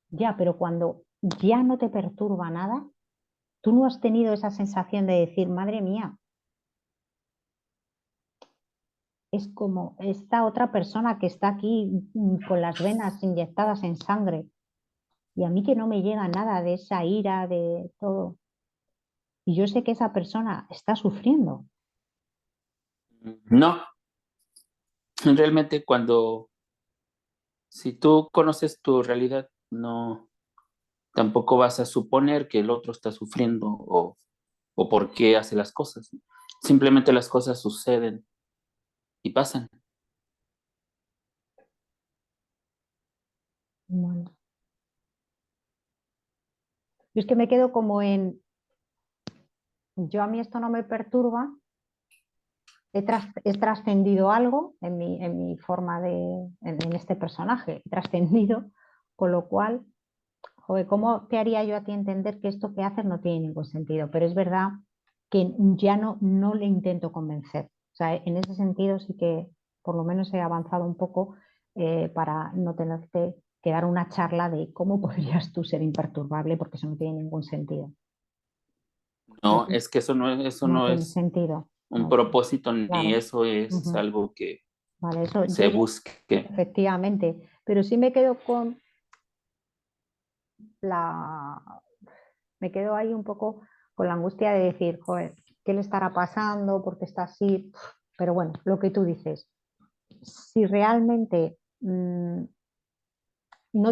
Ya, pero cuando ya no te perturba nada, tú no has tenido esa sensación de decir, madre mía, es como esta otra persona que está aquí con las venas inyectadas en sangre y a mí que no me llega nada de esa ira, de todo. Y yo sé que esa persona está sufriendo. No, realmente si tú conoces tu realidad, no, tampoco vas a suponer que el otro está sufriendo o por qué hace las cosas. Simplemente las cosas suceden y pasan. Bueno, yo es que me quedo como en, yo a mí esto no me perturba, he trascendido algo en mi forma de, en este personaje, he trascendido, con lo cual joder, ¿cómo te haría yo a ti entender que esto que haces no tiene ningún sentido? Pero es verdad que ya no le intento convencer. O sea, en ese sentido sí que por lo menos he avanzado un poco para no tenerte que dar una charla de cómo podrías tú ser imperturbable porque eso no tiene ningún sentido. No, Eso es que eso no no tiene es sentido. un No, propósito ni claro. eso es Ujú. algo que Vale, eso yo se ya, busque. efectivamente. Pero sí la, me quedo ahí un poco con la angustia de decir, joder, ¿qué le estará pasando? ¿Por qué está así? Pero bueno, lo que tú dices, si realmente no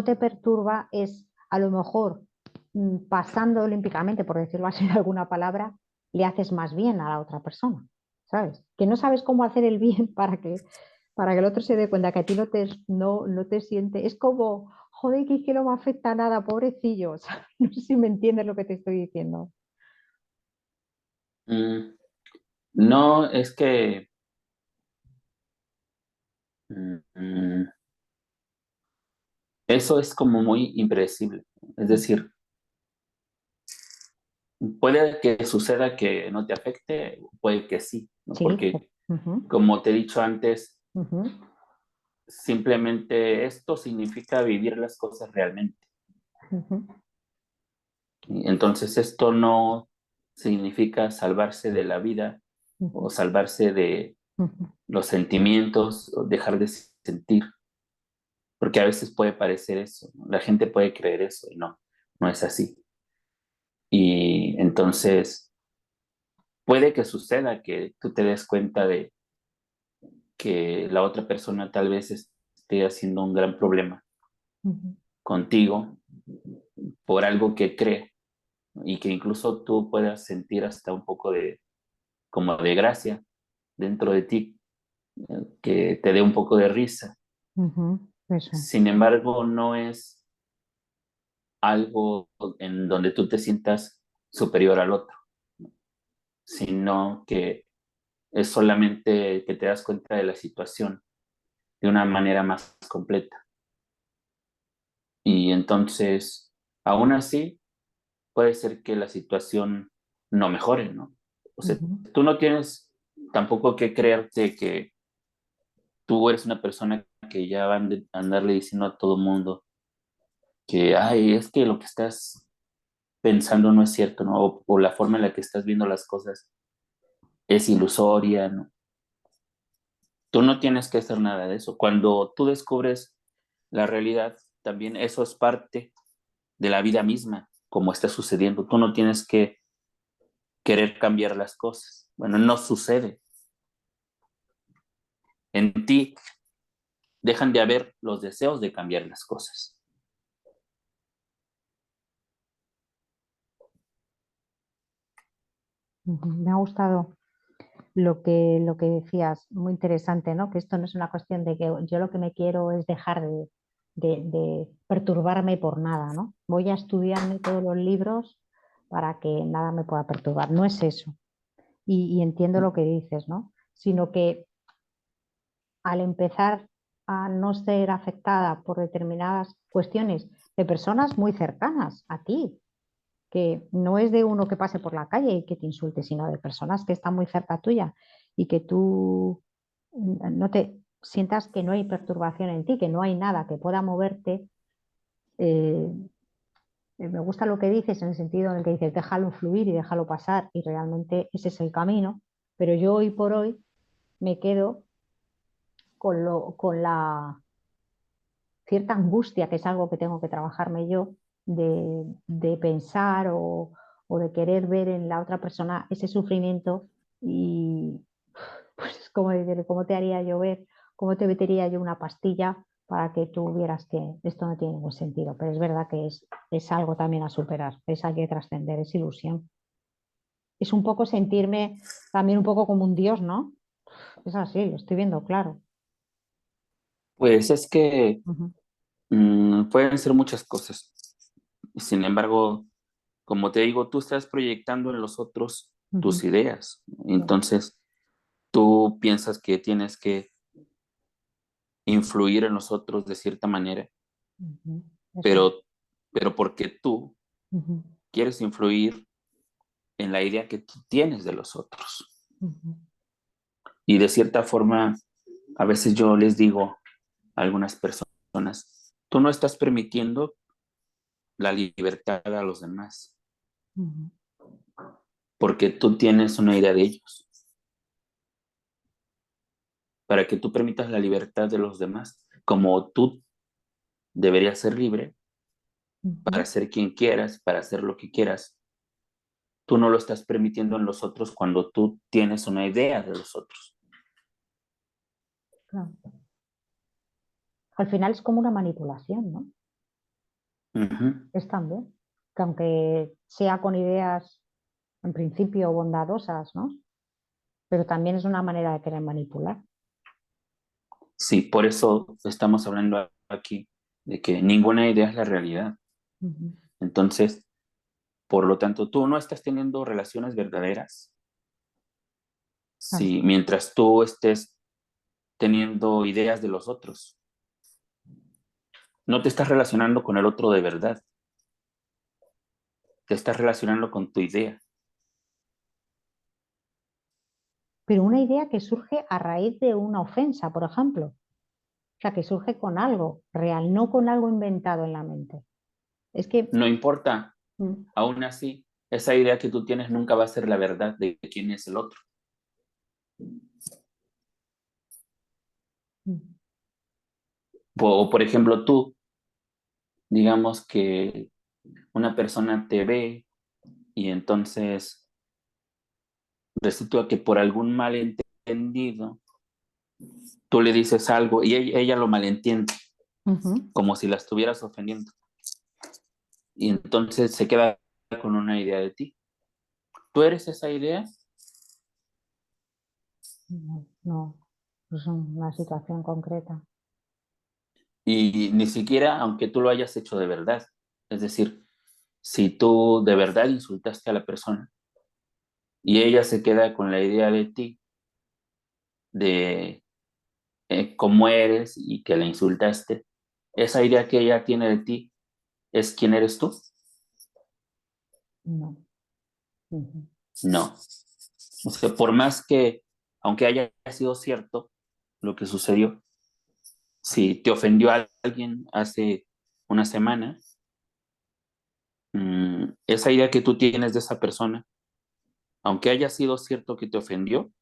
te perturba es a lo mejor pasando olímpicamente, por decirlo así de alguna palabra, le haces más bien a la otra persona, ¿sabes? Que no sabes cómo hacer el bien para que el otro se dé cuenta que a ti no te siente, es como, joder, que es que no me afecta nada, pobrecillos. No sé si me entiendes lo que te estoy diciendo. Mm, no, es que mm, mm, eso es como muy impredecible. Es decir, puede que suceda que no te afecte, puede que sí, ¿no? Sí, Porque ujú, como te he dicho antes, ujú, simplemente esto significa vivir las cosas realmente. ujú, Y entonces esto no significa salvarse de la vida o ujú, salvarse de ujú. los sentimientos o dejar de sentir, porque a veces puede parecer eso, ¿no? La gente puede creer eso y no, no es así. Y entonces puede que suceda que tú te des cuenta de que la otra persona tal vez esté haciendo un gran problema Ujú, contigo por algo que cree y que incluso tú puedas sentir hasta un poco de como de gracia dentro de ti, que te dé un poco de risa. ujú, eso. Sin embargo, no es algo en donde tú te sientas superior al otro, sino que es solamente que te das cuenta de la situación de una manera más completa. Y entonces, aún así, puede ser que la situación no mejore, ¿no? O sea, Ujú, tú no tienes tampoco que creerte que tú eres una persona que ya va a andarle diciendo a todo mundo que, ay, es que lo que estás pensando no es cierto, ¿no? O la forma en la que estás viendo las cosas es ilusoria, ¿no? Tú no tienes que hacer nada de eso. Cuando tú descubres la realidad, también eso es parte de la vida misma, como está sucediendo. Tú no tienes que querer cambiar las cosas. Bueno, no sucede. En ti dejan de haber los deseos de cambiar las cosas. ujú. Me ha gustado lo que decías, muy interesante, ¿no? Que esto no es una cuestión de que yo lo que me quiero es dejar de perturbarme por nada, ¿no? Voy a estudiarme todos los libros para que nada me pueda perturbar. No es eso. Y entiendo lo que dices, ¿no? Sino que al empezar a no ser afectada por determinadas cuestiones de personas muy cercanas a ti, que no es de uno que pase por la calle y que te insulte, sino de personas que están muy cerca tuya y que tú no te sientas que no hay perturbación en ti, que no hay nada que pueda moverte. eh, Me gusta lo que dices en el sentido en el que dices déjalo fluir y déjalo pasar y realmente ese es el camino, pero yo hoy por hoy me quedo con la cierta angustia, que es algo que tengo que trabajarme yo, de pensar o de querer ver en la otra persona ese sufrimiento y pues es como decir, ¿cómo te haría yo ver? ¿Cómo te metería yo una pastilla para que tú vieras que esto no tiene ningún sentido? Pero es verdad que es algo también a superar, es hay que trascender, es ilusión. Es un poco sentirme también un poco como un dios, ¿no? Es así, lo estoy viendo claro. Pues es que Ujú, pueden ser muchas cosas. Sin embargo, como te digo, tú estás proyectando en los otros ujú, tus ideas. sí, Entonces, tú piensas que tienes que influir en los otros de cierta manera, ujú, eso. pero, pero porque tú Ujú, quieres influir en la idea que tú tienes de los otros. ujú. Y de cierta forma, a veces yo les digo a algunas personas, tú no estás permitiendo la libertad a los demás, Ujú, porque tú tienes una idea de ellos. Para que tú permitas la libertad de los demás, como tú deberías ser libre para ujú. ser quien quieras, para hacer lo que quieras, tú no lo estás permitiendo en los otros cuando tú tienes una idea de los otros. Claro. Al final es como una manipulación, ¿no? Ujú. Es también, que aunque sea con ideas en principio bondadosas, ¿no? Pero también es una manera de querer manipular. Sí, por eso estamos hablando aquí de que ninguna idea es la realidad. Ujú. Entonces, por lo tanto, tú no estás teniendo relaciones verdaderas. Claro. Si mientras tú estés teniendo ideas de los otros, no te estás relacionando con el otro de verdad, te estás relacionando con tu idea. Pero una idea que surge a raíz de una ofensa, por ejemplo. O sea, que surge con algo real, no con algo inventado en la mente. Es que No importa, mm, aún así, esa idea que tú tienes nunca va a ser la verdad de quién es el otro. mm, O, por ejemplo, tú, digamos que una persona te ve y entonces resulta que por algún malentendido tú le dices algo y ella lo malentiende, Ujú. como si la estuvieras ofendiendo. Y entonces se queda con una idea de ti. ¿Tú eres esa idea? No, no, es una situación concreta. Y ni siquiera aunque tú lo hayas hecho de verdad. Es decir, si tú de verdad insultaste a la persona y ella se queda con la idea de ti, de cómo eres y que la insultaste, esa idea que ella tiene de ti es quién eres tú. No. Ujú. No. O sea, por más que, aunque haya sido cierto lo que sucedió, si te ofendió a alguien hace una semana, esa idea que tú tienes de esa persona, aunque haya sido cierto que te ofendió,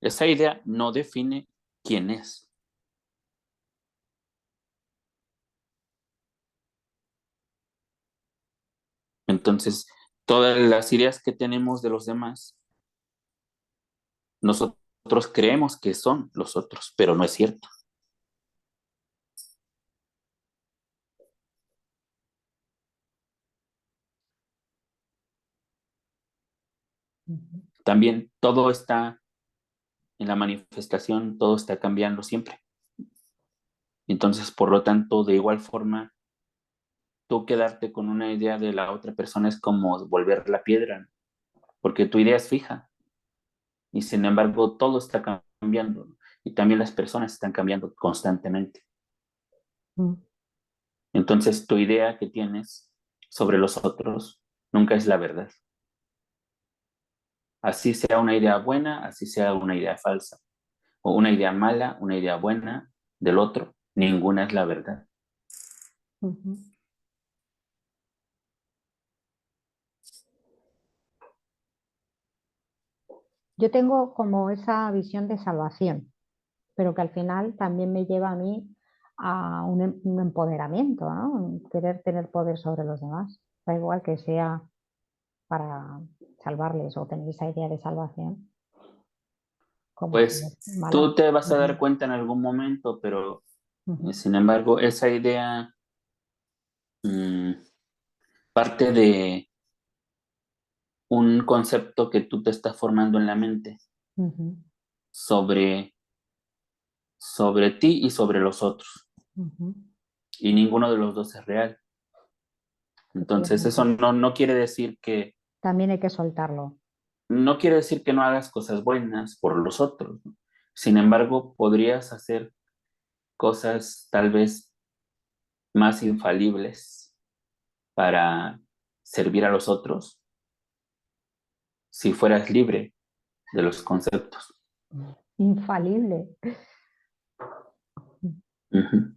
esa idea no define quién es. Entonces, todas las ideas que tenemos de los demás, nosotros creemos que son los otros, pero no es cierto. Ujú. También todo está en la manifestación, todo está cambiando siempre. Entonces, por lo tanto, de igual forma, tú quedarte con una idea de la otra persona es como volver la piedra, ¿no? Porque tu idea es fija y sin embargo todo está cambiando, ¿no? Y también las personas están cambiando constantemente. Mm. Entonces, tu idea que tienes sobre los otros nunca es la verdad. Así sea una idea buena, así sea una idea falsa, o una idea mala, una idea buena del otro, ninguna es la verdad. Ujú. Yo tengo como esa visión de salvación, pero que al final también me lleva a mí a un empoderamiento, ¿no? Un querer tener poder sobre los demás. Da igual que sea para salvarles o tener esa idea de salvación, como que es Pues mala. tú te vas a dar Ujú. cuenta en algún momento, pero Ujú. sin embargo, esa idea mm, parte de un concepto que tú te estás formando en la mente Ujú. sobre, sobre ti y sobre los otros. Ujú. Y ninguno de los dos es real. Entonces, eso Efectivamente. no quiere decir que, También hay que soltarlo. no quiere decir que no hagas cosas buenas por los otros, ¿no? Sin embargo, podrías hacer cosas tal vez más infalibles para servir a los otros si fueras libre de los conceptos. Infalible. Ujú.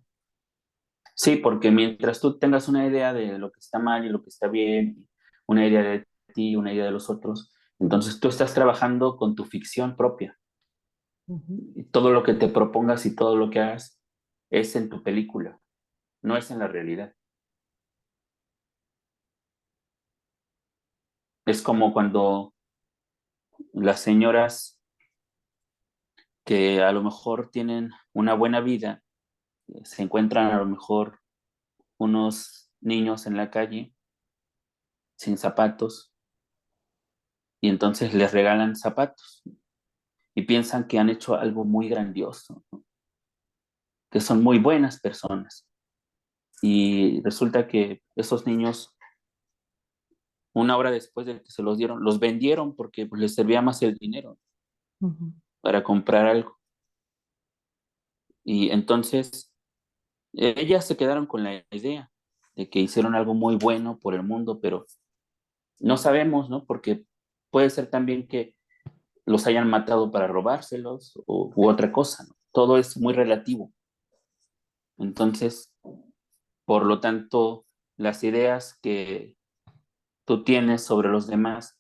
Sí, porque mientras tú tengas una idea de lo que está mal y lo que está bien, una idea de ti, una idea de los otros, entonces tú estás trabajando con tu ficción propia. Ujú. Y todo lo que te propongas y todo lo que hagas es en tu película, no es en la realidad. Es como cuando las señoras que a lo mejor tienen una buena vida, se encuentran a lo mejor unos niños en la calle sin zapatos y entonces les regalan zapatos y piensan que han hecho algo muy grandioso, ¿no? Que son muy buenas personas. Y resulta que esos niños, una hora después de que se los dieron, los vendieron porque pues, les servía más el dinero Ujú. para comprar algo. Y entonces ellas se quedaron con la idea de que hicieron algo muy bueno por el mundo, pero no sabemos, ¿no? Porque puede ser también que los hayan matado para robárselos u otra cosa, ¿no? Todo es muy relativo. Entonces, por lo tanto, las ideas que tú tienes sobre los demás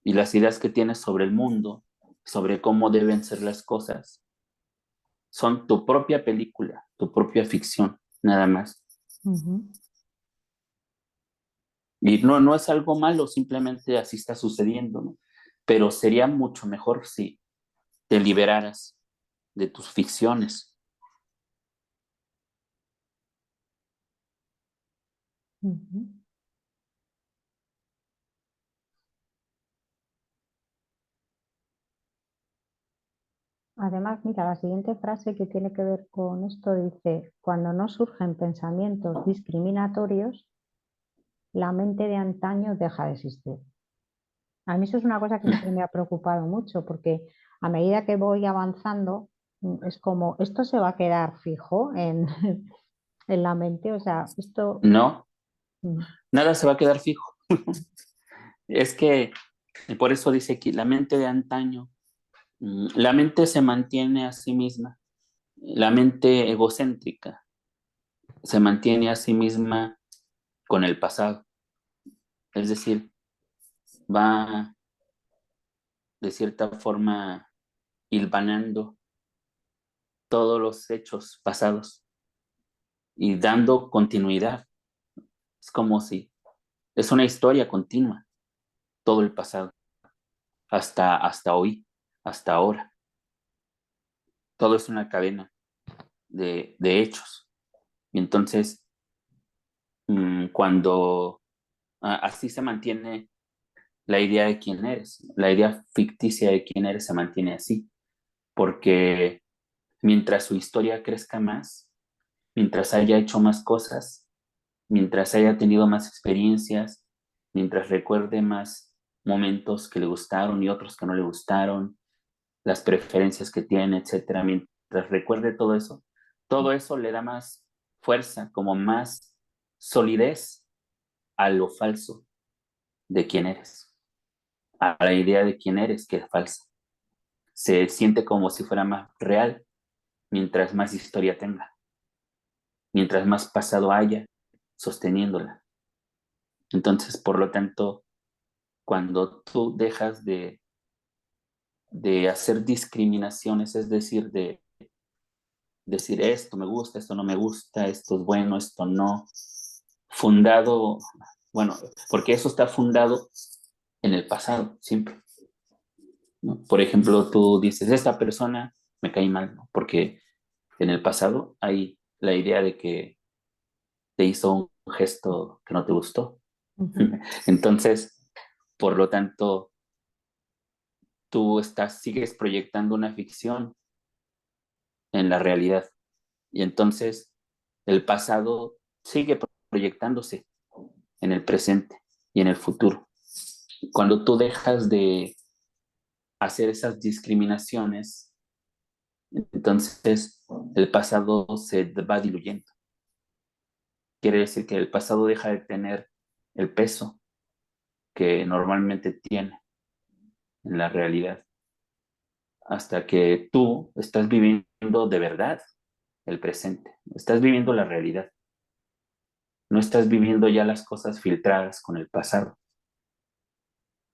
y las ideas que tienes sobre el mundo, sobre cómo deben ser las cosas, son tu propia película, tu propia ficción, nada más. Ujú. Y no es algo malo, simplemente así está sucediendo, ¿no? Pero sería mucho mejor si te liberaras de tus ficciones. Ujú. Además, mira, la siguiente frase que tiene que ver con esto dice, cuando no surgen pensamientos discriminatorios, la mente de antaño deja de existir. A mí eso es una cosa que siempre me ha preocupado mucho porque a medida que voy avanzando, es como, esto se va a quedar fijo en, en la mente, o sea, esto... No, mm, nada se va a quedar fijo. Es que por eso dice que la mente de antaño, la mente se mantiene a sí misma, la mente egocéntrica se mantiene a sí misma con el pasado, es decir, va de cierta forma hilvanando todos los hechos pasados y dando continuidad. Es como si es una historia continua, todo el pasado, hasta hoy, hasta ahora. Todo es una cadena de hechos. Y entonces, cuando así se mantiene la idea de quién eres, la idea ficticia de quién eres se mantiene así, porque mientras su historia crezca más, mientras haya hecho más cosas, mientras haya tenido más experiencias, mientras recuerde más momentos que le gustaron y otros que no le gustaron, las preferencias que tiene, etcétera, mientras recuerde todo eso le da más fuerza, como más solidez a lo falso de quién eres, a la idea de quién eres que es falsa. Se siente como si fuera más real mientras más historia tenga, mientras más pasado haya sosteniéndola. Entonces, por lo tanto, cuando tú dejas de hacer discriminaciones, es decir, de decir esto me gusta, esto no me gusta, esto es bueno, esto no, fundado, bueno, porque eso está fundado en el pasado, siempre, ¿no? Por ejemplo, tú dices, esta persona me cae mal, ¿no? Porque en el pasado hay la idea de que te hizo un gesto que no te gustó. ujú. Entonces, por lo tanto, sigues proyectando una ficción en la realidad. Y entonces el pasado sigue proyectándose en el presente y en el futuro. Cuando tú dejas de hacer esas discriminaciones, entonces el pasado se va diluyendo. Quiere decir que el pasado deja de tener el peso que normalmente tiene en la realidad, hasta que tú estás viviendo de verdad el presente, estás viviendo la realidad, no estás viviendo ya las cosas filtradas con el pasado.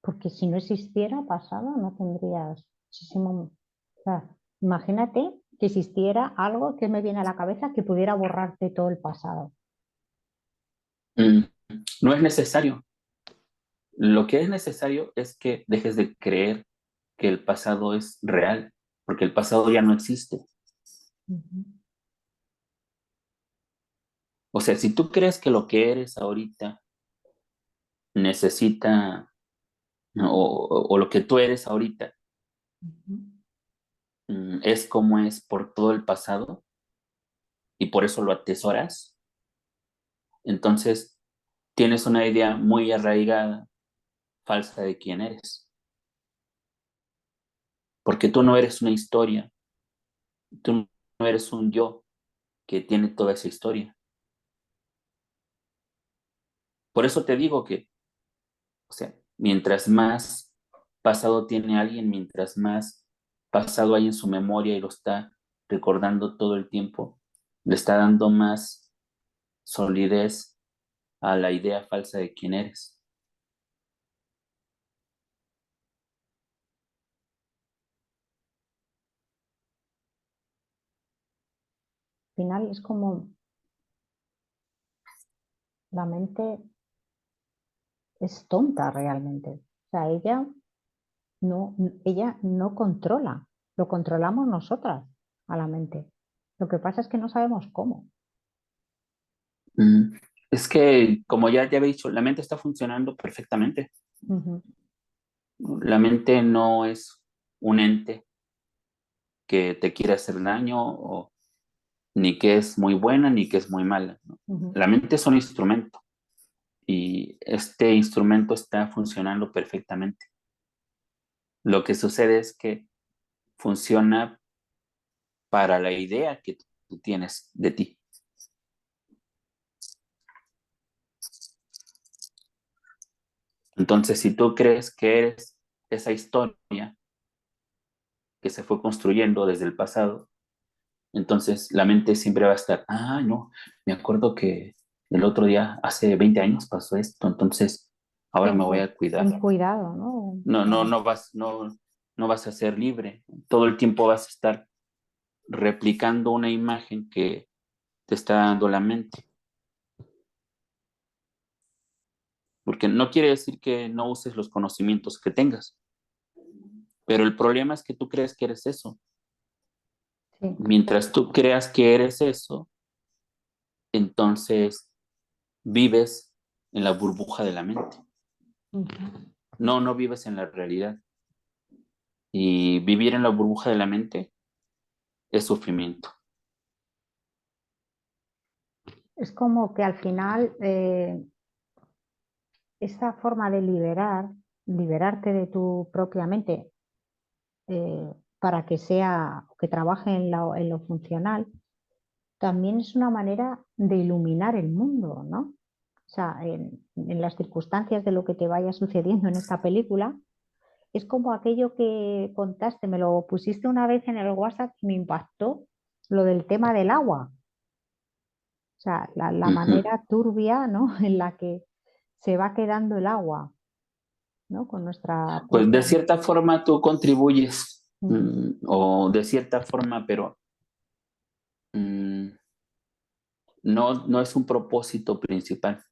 Porque si no existiera pasado, no tendrías muchísimo... O sea, imagínate que existiera algo que me viene a la cabeza que pudiera borrarte todo el pasado. Mm, No es necesario. Lo que es necesario es que dejes de creer que el pasado es real, porque el pasado ya no existe. Ujú, O sea, si tú crees que lo que eres ahorita necesita, ¿no? O lo que tú eres ahorita ujú. es como es por todo el pasado y por eso lo atesoras, entonces tienes una idea muy arraigada, falsa de quién eres, porque tú no eres una historia, tú no eres un yo que tiene toda esa historia. Por eso te digo que, o sea, mientras más pasado tiene alguien, mientras más pasado hay en su memoria y lo está recordando todo el tiempo, le está dando más solidez a la idea falsa de quién eres. Al final es como la mente es tonta realmente. O sea, ella no controla, lo controlamos nosotras. a la mente. Lo que pasa es que no sabemos cómo. Mm, Es que, como ya había dicho, la mente está funcionando perfectamente. Ujú, La mente no es un ente que te quiere hacer daño, ni que es muy buena, ni que es muy mala, ¿no? ujú. La mente es un instrumento y este instrumento está funcionando perfectamente. Lo que sucede es que funciona para la idea que tú tienes de ti. Entonces, si tú crees que eres esa historia que se fue construyendo desde el pasado, entonces la mente siempre va a estar, no, me acuerdo que el otro día, hace 20 años pasó esto, entonces ahora me voy a Ten cuidar. cuidado, ¿no? No, no, Claro. no vas a ser libre. Todo el tiempo vas a estar replicando una imagen que te está dando la mente. Porque no quiere decir que no uses los conocimientos que tengas, pero el problema es que tú crees que eres eso. Sí. Mientras tú creas que eres eso, entonces vives en la burbuja de la mente. Ujú. No vives en la realidad. Y vivir en la burbuja de la mente es sufrimiento. Es como que al final esa forma de liberarte de tu propia mente para que sea, que trabaje en lo funcional, también es una manera de iluminar el mundo, ¿no? O sea, en las circunstancias de lo que te vaya sucediendo en esta película, es como aquello que contaste, me lo pusiste una vez en el WhatsApp y me impactó, lo del tema del agua. O sea, la Ujú. manera turbia, ¿no? En la que se va quedando el agua, ¿no? Con nuestra Pues de propia... cierta forma tú contribuyes, Ujú, o de cierta forma, pero mm, no es un propósito principal,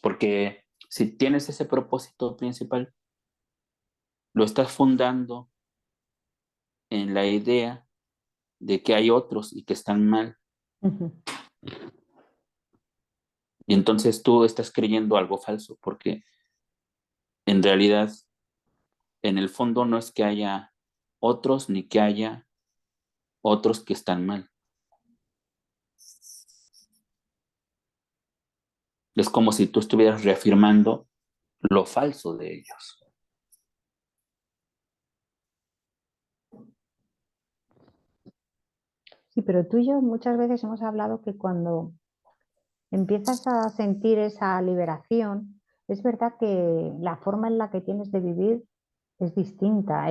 porque si tienes ese propósito principal, lo estás fundando en la idea de que hay otros y que están mal, ujú. y entonces tú estás creyendo algo falso, porque en realidad, en el fondo no es que haya otros ni que haya otros que están mal. Es como si tú estuvieras reafirmando lo falso de ellos. Sí, pero tú y yo muchas veces hemos hablado que cuando empiezas a sentir esa liberación, es verdad que la forma en la que tienes de vivir es distinta,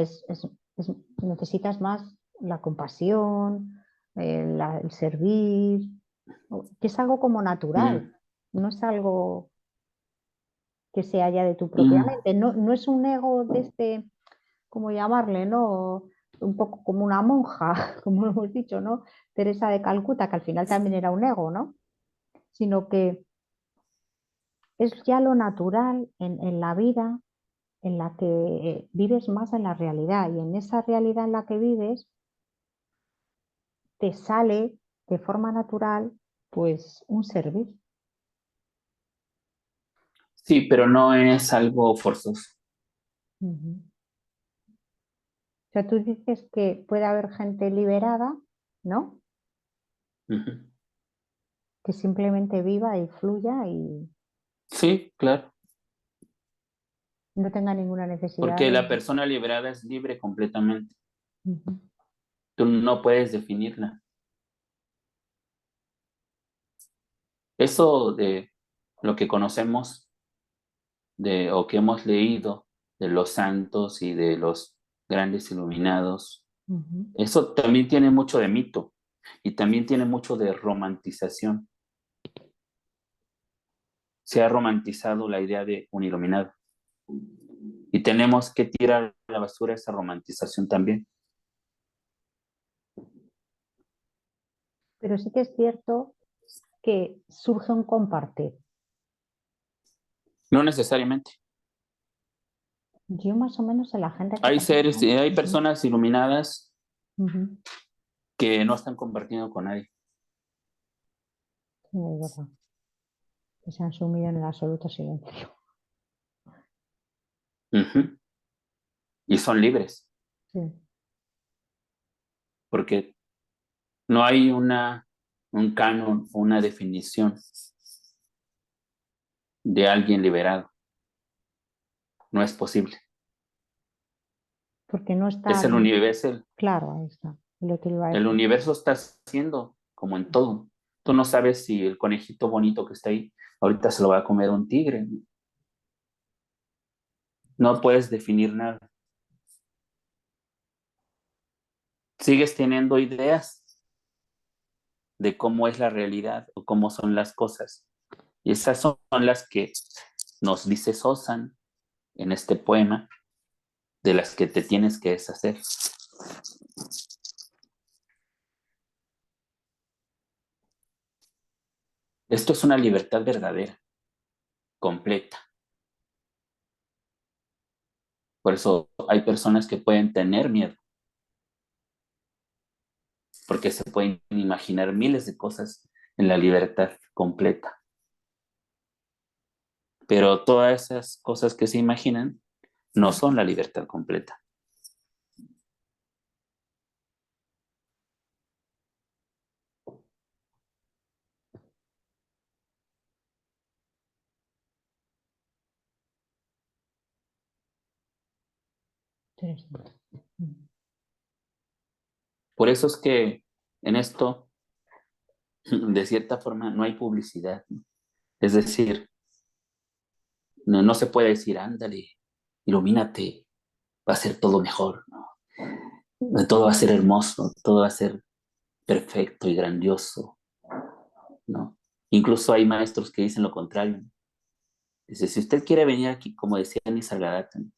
necesitas más la compasión, el servir, que es algo como natural, Mm, no es algo que se haya de tu propia mm, mente, no, no es un ego de este, ¿cómo llamarle, no? Un poco como una monja, como lo hemos dicho, ¿no? Teresa de Calcuta, que al final también era un ego, ¿no? Sino que es ya lo natural en la vida en la que vives más en la realidad y en esa realidad en la que vives te sale de forma natural pues un servir. sí, pero no es algo forzoso. Ujú. O sea, tú dices que puede haber gente liberada, ¿no? Ujú. Que simplemente viva y fluya y Sí, claro, no tenga ninguna necesidad porque de... la persona liberada es libre completamente. Ujú, Tú no puedes definirla. Eso de lo que conocemos o que hemos leído de los santos y de los grandes iluminados, ujú. eso también tiene mucho de mito y también tiene mucho de romantización. Se ha romantizado la idea de un iluminado y tenemos que tirar a la basura esa romantización también. Pero sí que es cierto que surge un compartir. No necesariamente. Yo más o menos en la gente que Hay seres, conozco. hay Ujú, personas iluminadas ujú, que no están compartiendo con nadie. sí, es verdad. Que se han sumido en el absoluto silencio. Ujú. Y son libres, Sí. porque no hay un canon o una definición de alguien liberado. No es posible. Porque no Es está el universo. claro, ahí está. Lo que iba a El decir. universo está haciendo como en todo. Tú no sabes si el conejito bonito que está ahí ahorita se lo va a comer un tigre. No puedes definir nada. Sigues teniendo ideas de cómo es la realidad o cómo son las cosas. Y esas son las que nos dice Sosan en este poema, de las que te tienes que deshacer. Esto es una libertad verdadera, completa. Por eso hay personas que pueden tener miedo, porque se pueden imaginar miles de cosas en la libertad completa. Pero todas esas cosas que se imaginan no son la libertad completa. Interesante. Ujú. Por eso es que en esto, de cierta forma, no hay publicidad, ¿no? Es decir, no se puede decir, ándale, ilumínate, va a ser todo mejor, ¿no? Todo va a ser hermoso, todo va a ser perfecto y grandioso, ¿no? Incluso hay maestros que dicen lo contrario. Dice, si usted quiere venir aquí, como decía Nisargadatta, ¿no?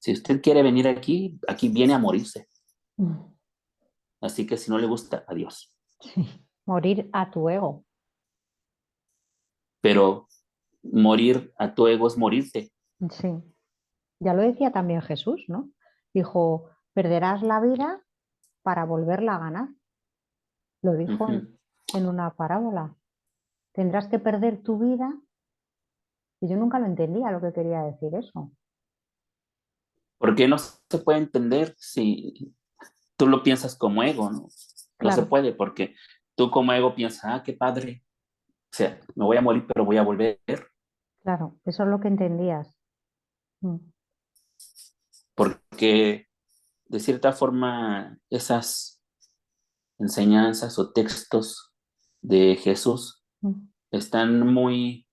Si usted quiere venir aquí, aquí viene a morirse. Mm. Así que si no le gusta, adiós. Sí. Morir a tu ego. Pero morir a tu ego es morirte. Sí. Ya lo decía también Jesús, ¿no? Dijo, perderás la vida para volverla a ganar. Lo dijo Ujú. en una parábola. Tendrás que perder tu vida. Y yo nunca lo entendía lo que quería decir eso. Porque no se puede entender si tú lo piensas como ego, ¿no? No se Claro, puede porque tú como ego piensas, ah, qué padre. O sea, me voy a morir, pero voy a volver. claro, eso es lo que entendías. Mm, Porque de cierta forma esas enseñanzas o textos de Jesús mm, están muy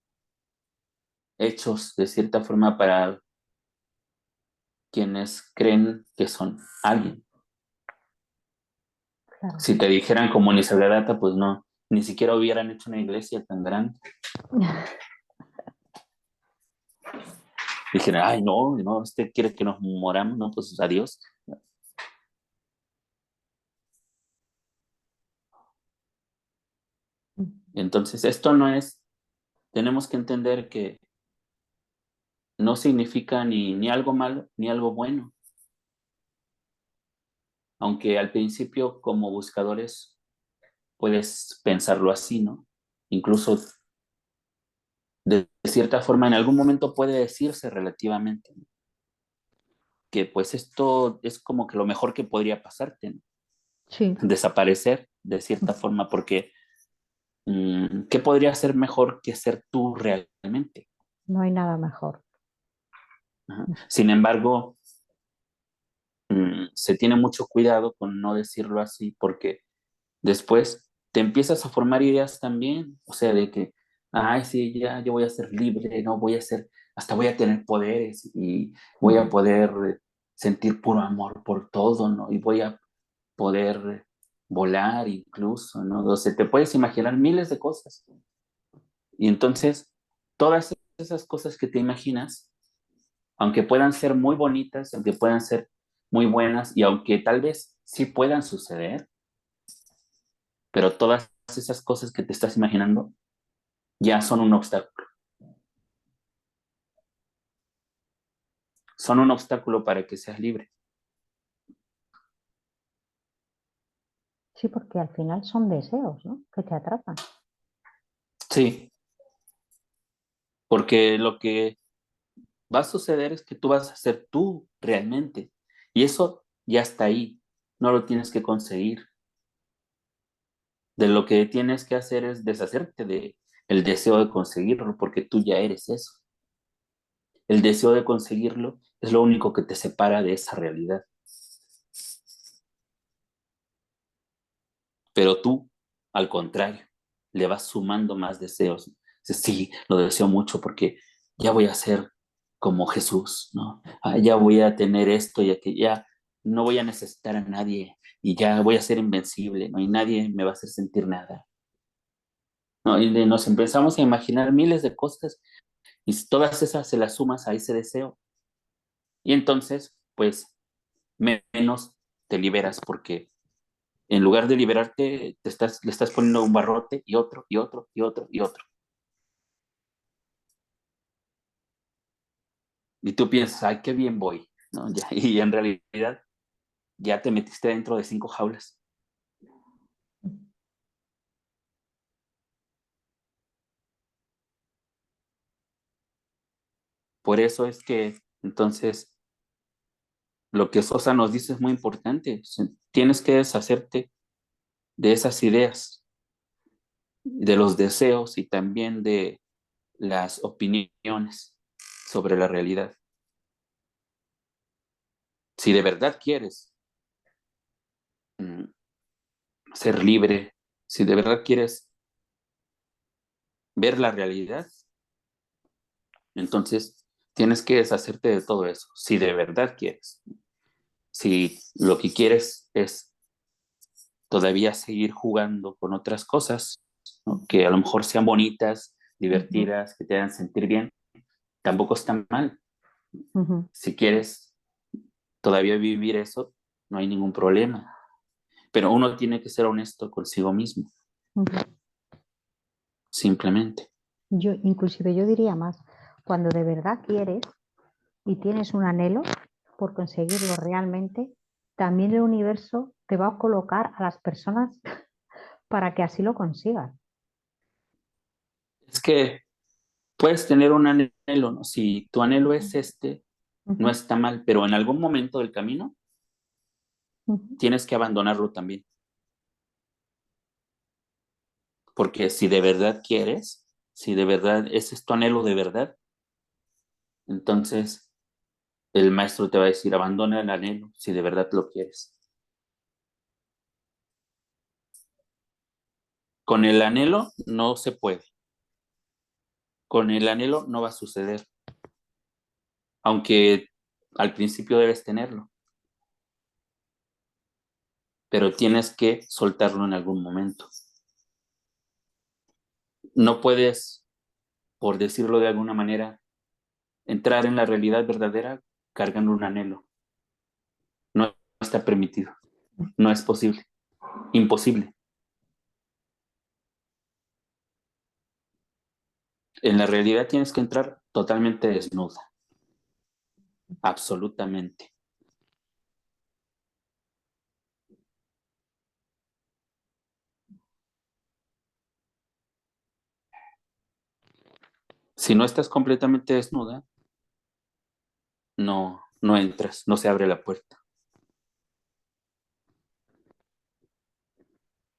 hechos de cierta forma para quienes creen que son alguien. claro. Si te dijeran como Nisargadatta, pues no, ni siquiera hubieran hecho una iglesia tan grande. Dijeran, ay, no, no, usted quiere que nos moramos, no, pues adiós. Mm, Entonces, esto no es, tenemos que entender que no significa ni algo malo ni algo bueno, aunque al principio como buscadores puedes pensarlo así, ¿no? Incluso de cierta forma en algún momento puede decirse relativamente, ¿no? Que pues esto es como que lo mejor que podría pasarte, ¿no? sí, Desaparecer de cierta forma, porque ¿qué podría ser mejor que ser tú realmente? no hay nada mejor. Ajá. Sin embargo, se tiene mucho cuidado con no decirlo así, porque después te empiezas a formar ideas también, o sea, de que, ay, sí, ya yo voy a ser libre, no voy a ser, hasta voy a tener poderes y voy a Ujú. poder sentir puro amor por todo, ¿no? Y voy a poder volar incluso, ¿no? O sea, te puedes imaginar miles de cosas. Y entonces, todas esas cosas que te imaginas, aunque puedan ser muy bonitas, aunque puedan ser muy buenas y aunque tal vez sí puedan suceder, pero todas esas cosas que te estás imaginando ya son un obstáculo. son un obstáculo para que seas libre. Sí, porque al final son deseos, ¿no? Que te atrapan. Sí, porque lo que va a suceder es que tú vas a ser tú realmente. Y eso ya está ahí, no lo tienes que conseguir. De lo que tienes que hacer es deshacerte de el deseo de conseguirlo, porque tú ya eres eso. El deseo de conseguirlo es lo único que te separa de esa realidad. Pero tú, al contrario, le vas sumando más deseos. Dices, sí, lo deseo mucho porque ya voy a ser como Jesús, ¿no? Ah, ya voy a tener esto, ya que ya no voy a necesitar a nadie y ya voy a ser invencible, ¿no? Y nadie me va a hacer sentir nada, ¿no? Y nos empezamos a imaginar miles de cosas y todas esas se las sumas a ese deseo. Y entonces, pues, menos te liberas porque en lugar de liberarte, le estás poniendo un barrote y otro, y otro, y otro, y otro. Y tú piensas, ay, qué bien voy, ¿no? Ya, y en realidad ya te metiste dentro de 5 jaulas. Por eso es que, entonces, lo que Sosa nos dice es muy importante. O sea, tienes que deshacerte de esas ideas, de los deseos y también de las opiniones sobre la realidad. Si de verdad quieres mm, ser libre, si de verdad quieres ver la realidad, entonces tienes que deshacerte de todo eso, si de verdad quieres. Si lo que quieres es todavía seguir jugando con otras cosas, ¿no? Que a lo mejor sean bonitas, Ujú, divertidas, que te hagan sentir bien, tampoco está mal. ujú, Si quieres todavía vivir eso, no hay ningún problema. Pero uno tiene que ser honesto consigo mismo, ujú. simplemente. Inclusive yo diría más, cuando de verdad quieres y tienes un anhelo por conseguirlo realmente, también el universo te va a colocar a las personas para que así lo consigas. Es que puedes tener un anhelo, ¿no? Si tu anhelo es este, no Ujú, está mal, pero en algún momento del camino ujú, tienes que abandonarlo también. Porque si de verdad quieres, si de verdad ese es tu anhelo de verdad, entonces el maestro te va a decir, abandona el anhelo si de verdad lo quieres. Con el anhelo no se puede. Con el anhelo no va a suceder, aunque al principio debes tenerlo, pero tienes que soltarlo en algún momento. No puedes, por decirlo de alguna manera, entrar en la realidad verdadera cargando un anhelo. No está permitido, no es posible, imposible. En la realidad tienes que entrar totalmente desnuda, absolutamente. Si no estás completamente desnuda, no entras, no se abre la puerta.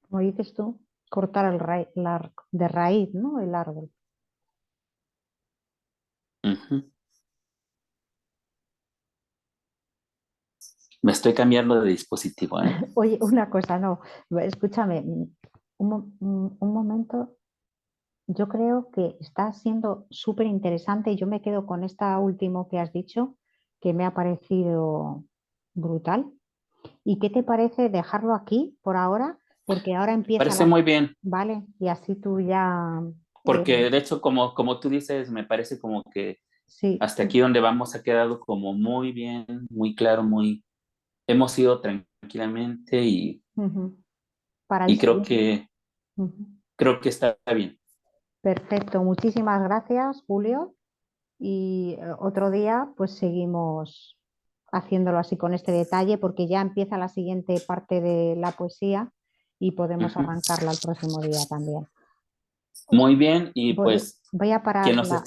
como dices tú, cortar de raíz, ¿no? El árbol. Ujú. Me estoy cambiando de dispositivo, ¿eh? Oye, una cosa, no, escúchame, un momento, yo creo que está siendo súper interesante y yo me quedo con esta último que has dicho, que me ha parecido brutal. ¿Y qué te parece dejarlo aquí por ahora? Porque ahora empieza Parece la... muy bien, Vale, y así tú ya... porque de hecho, como tú dices, me parece como que sí, hasta aquí donde vamos ha quedado como muy bien, muy claro, muy... Hemos ido tranquilamente ujú, para el y siguiente. Ujú. creo que está bien. Perfecto, muchísimas gracias, Julio. y otro día pues seguimos haciéndolo así con este detalle porque ya empieza la siguiente parte de la poesía y podemos Ujú. arrancarla el próximo día también. Muy bien, y Voy, pues voy a quien parar nos la, esté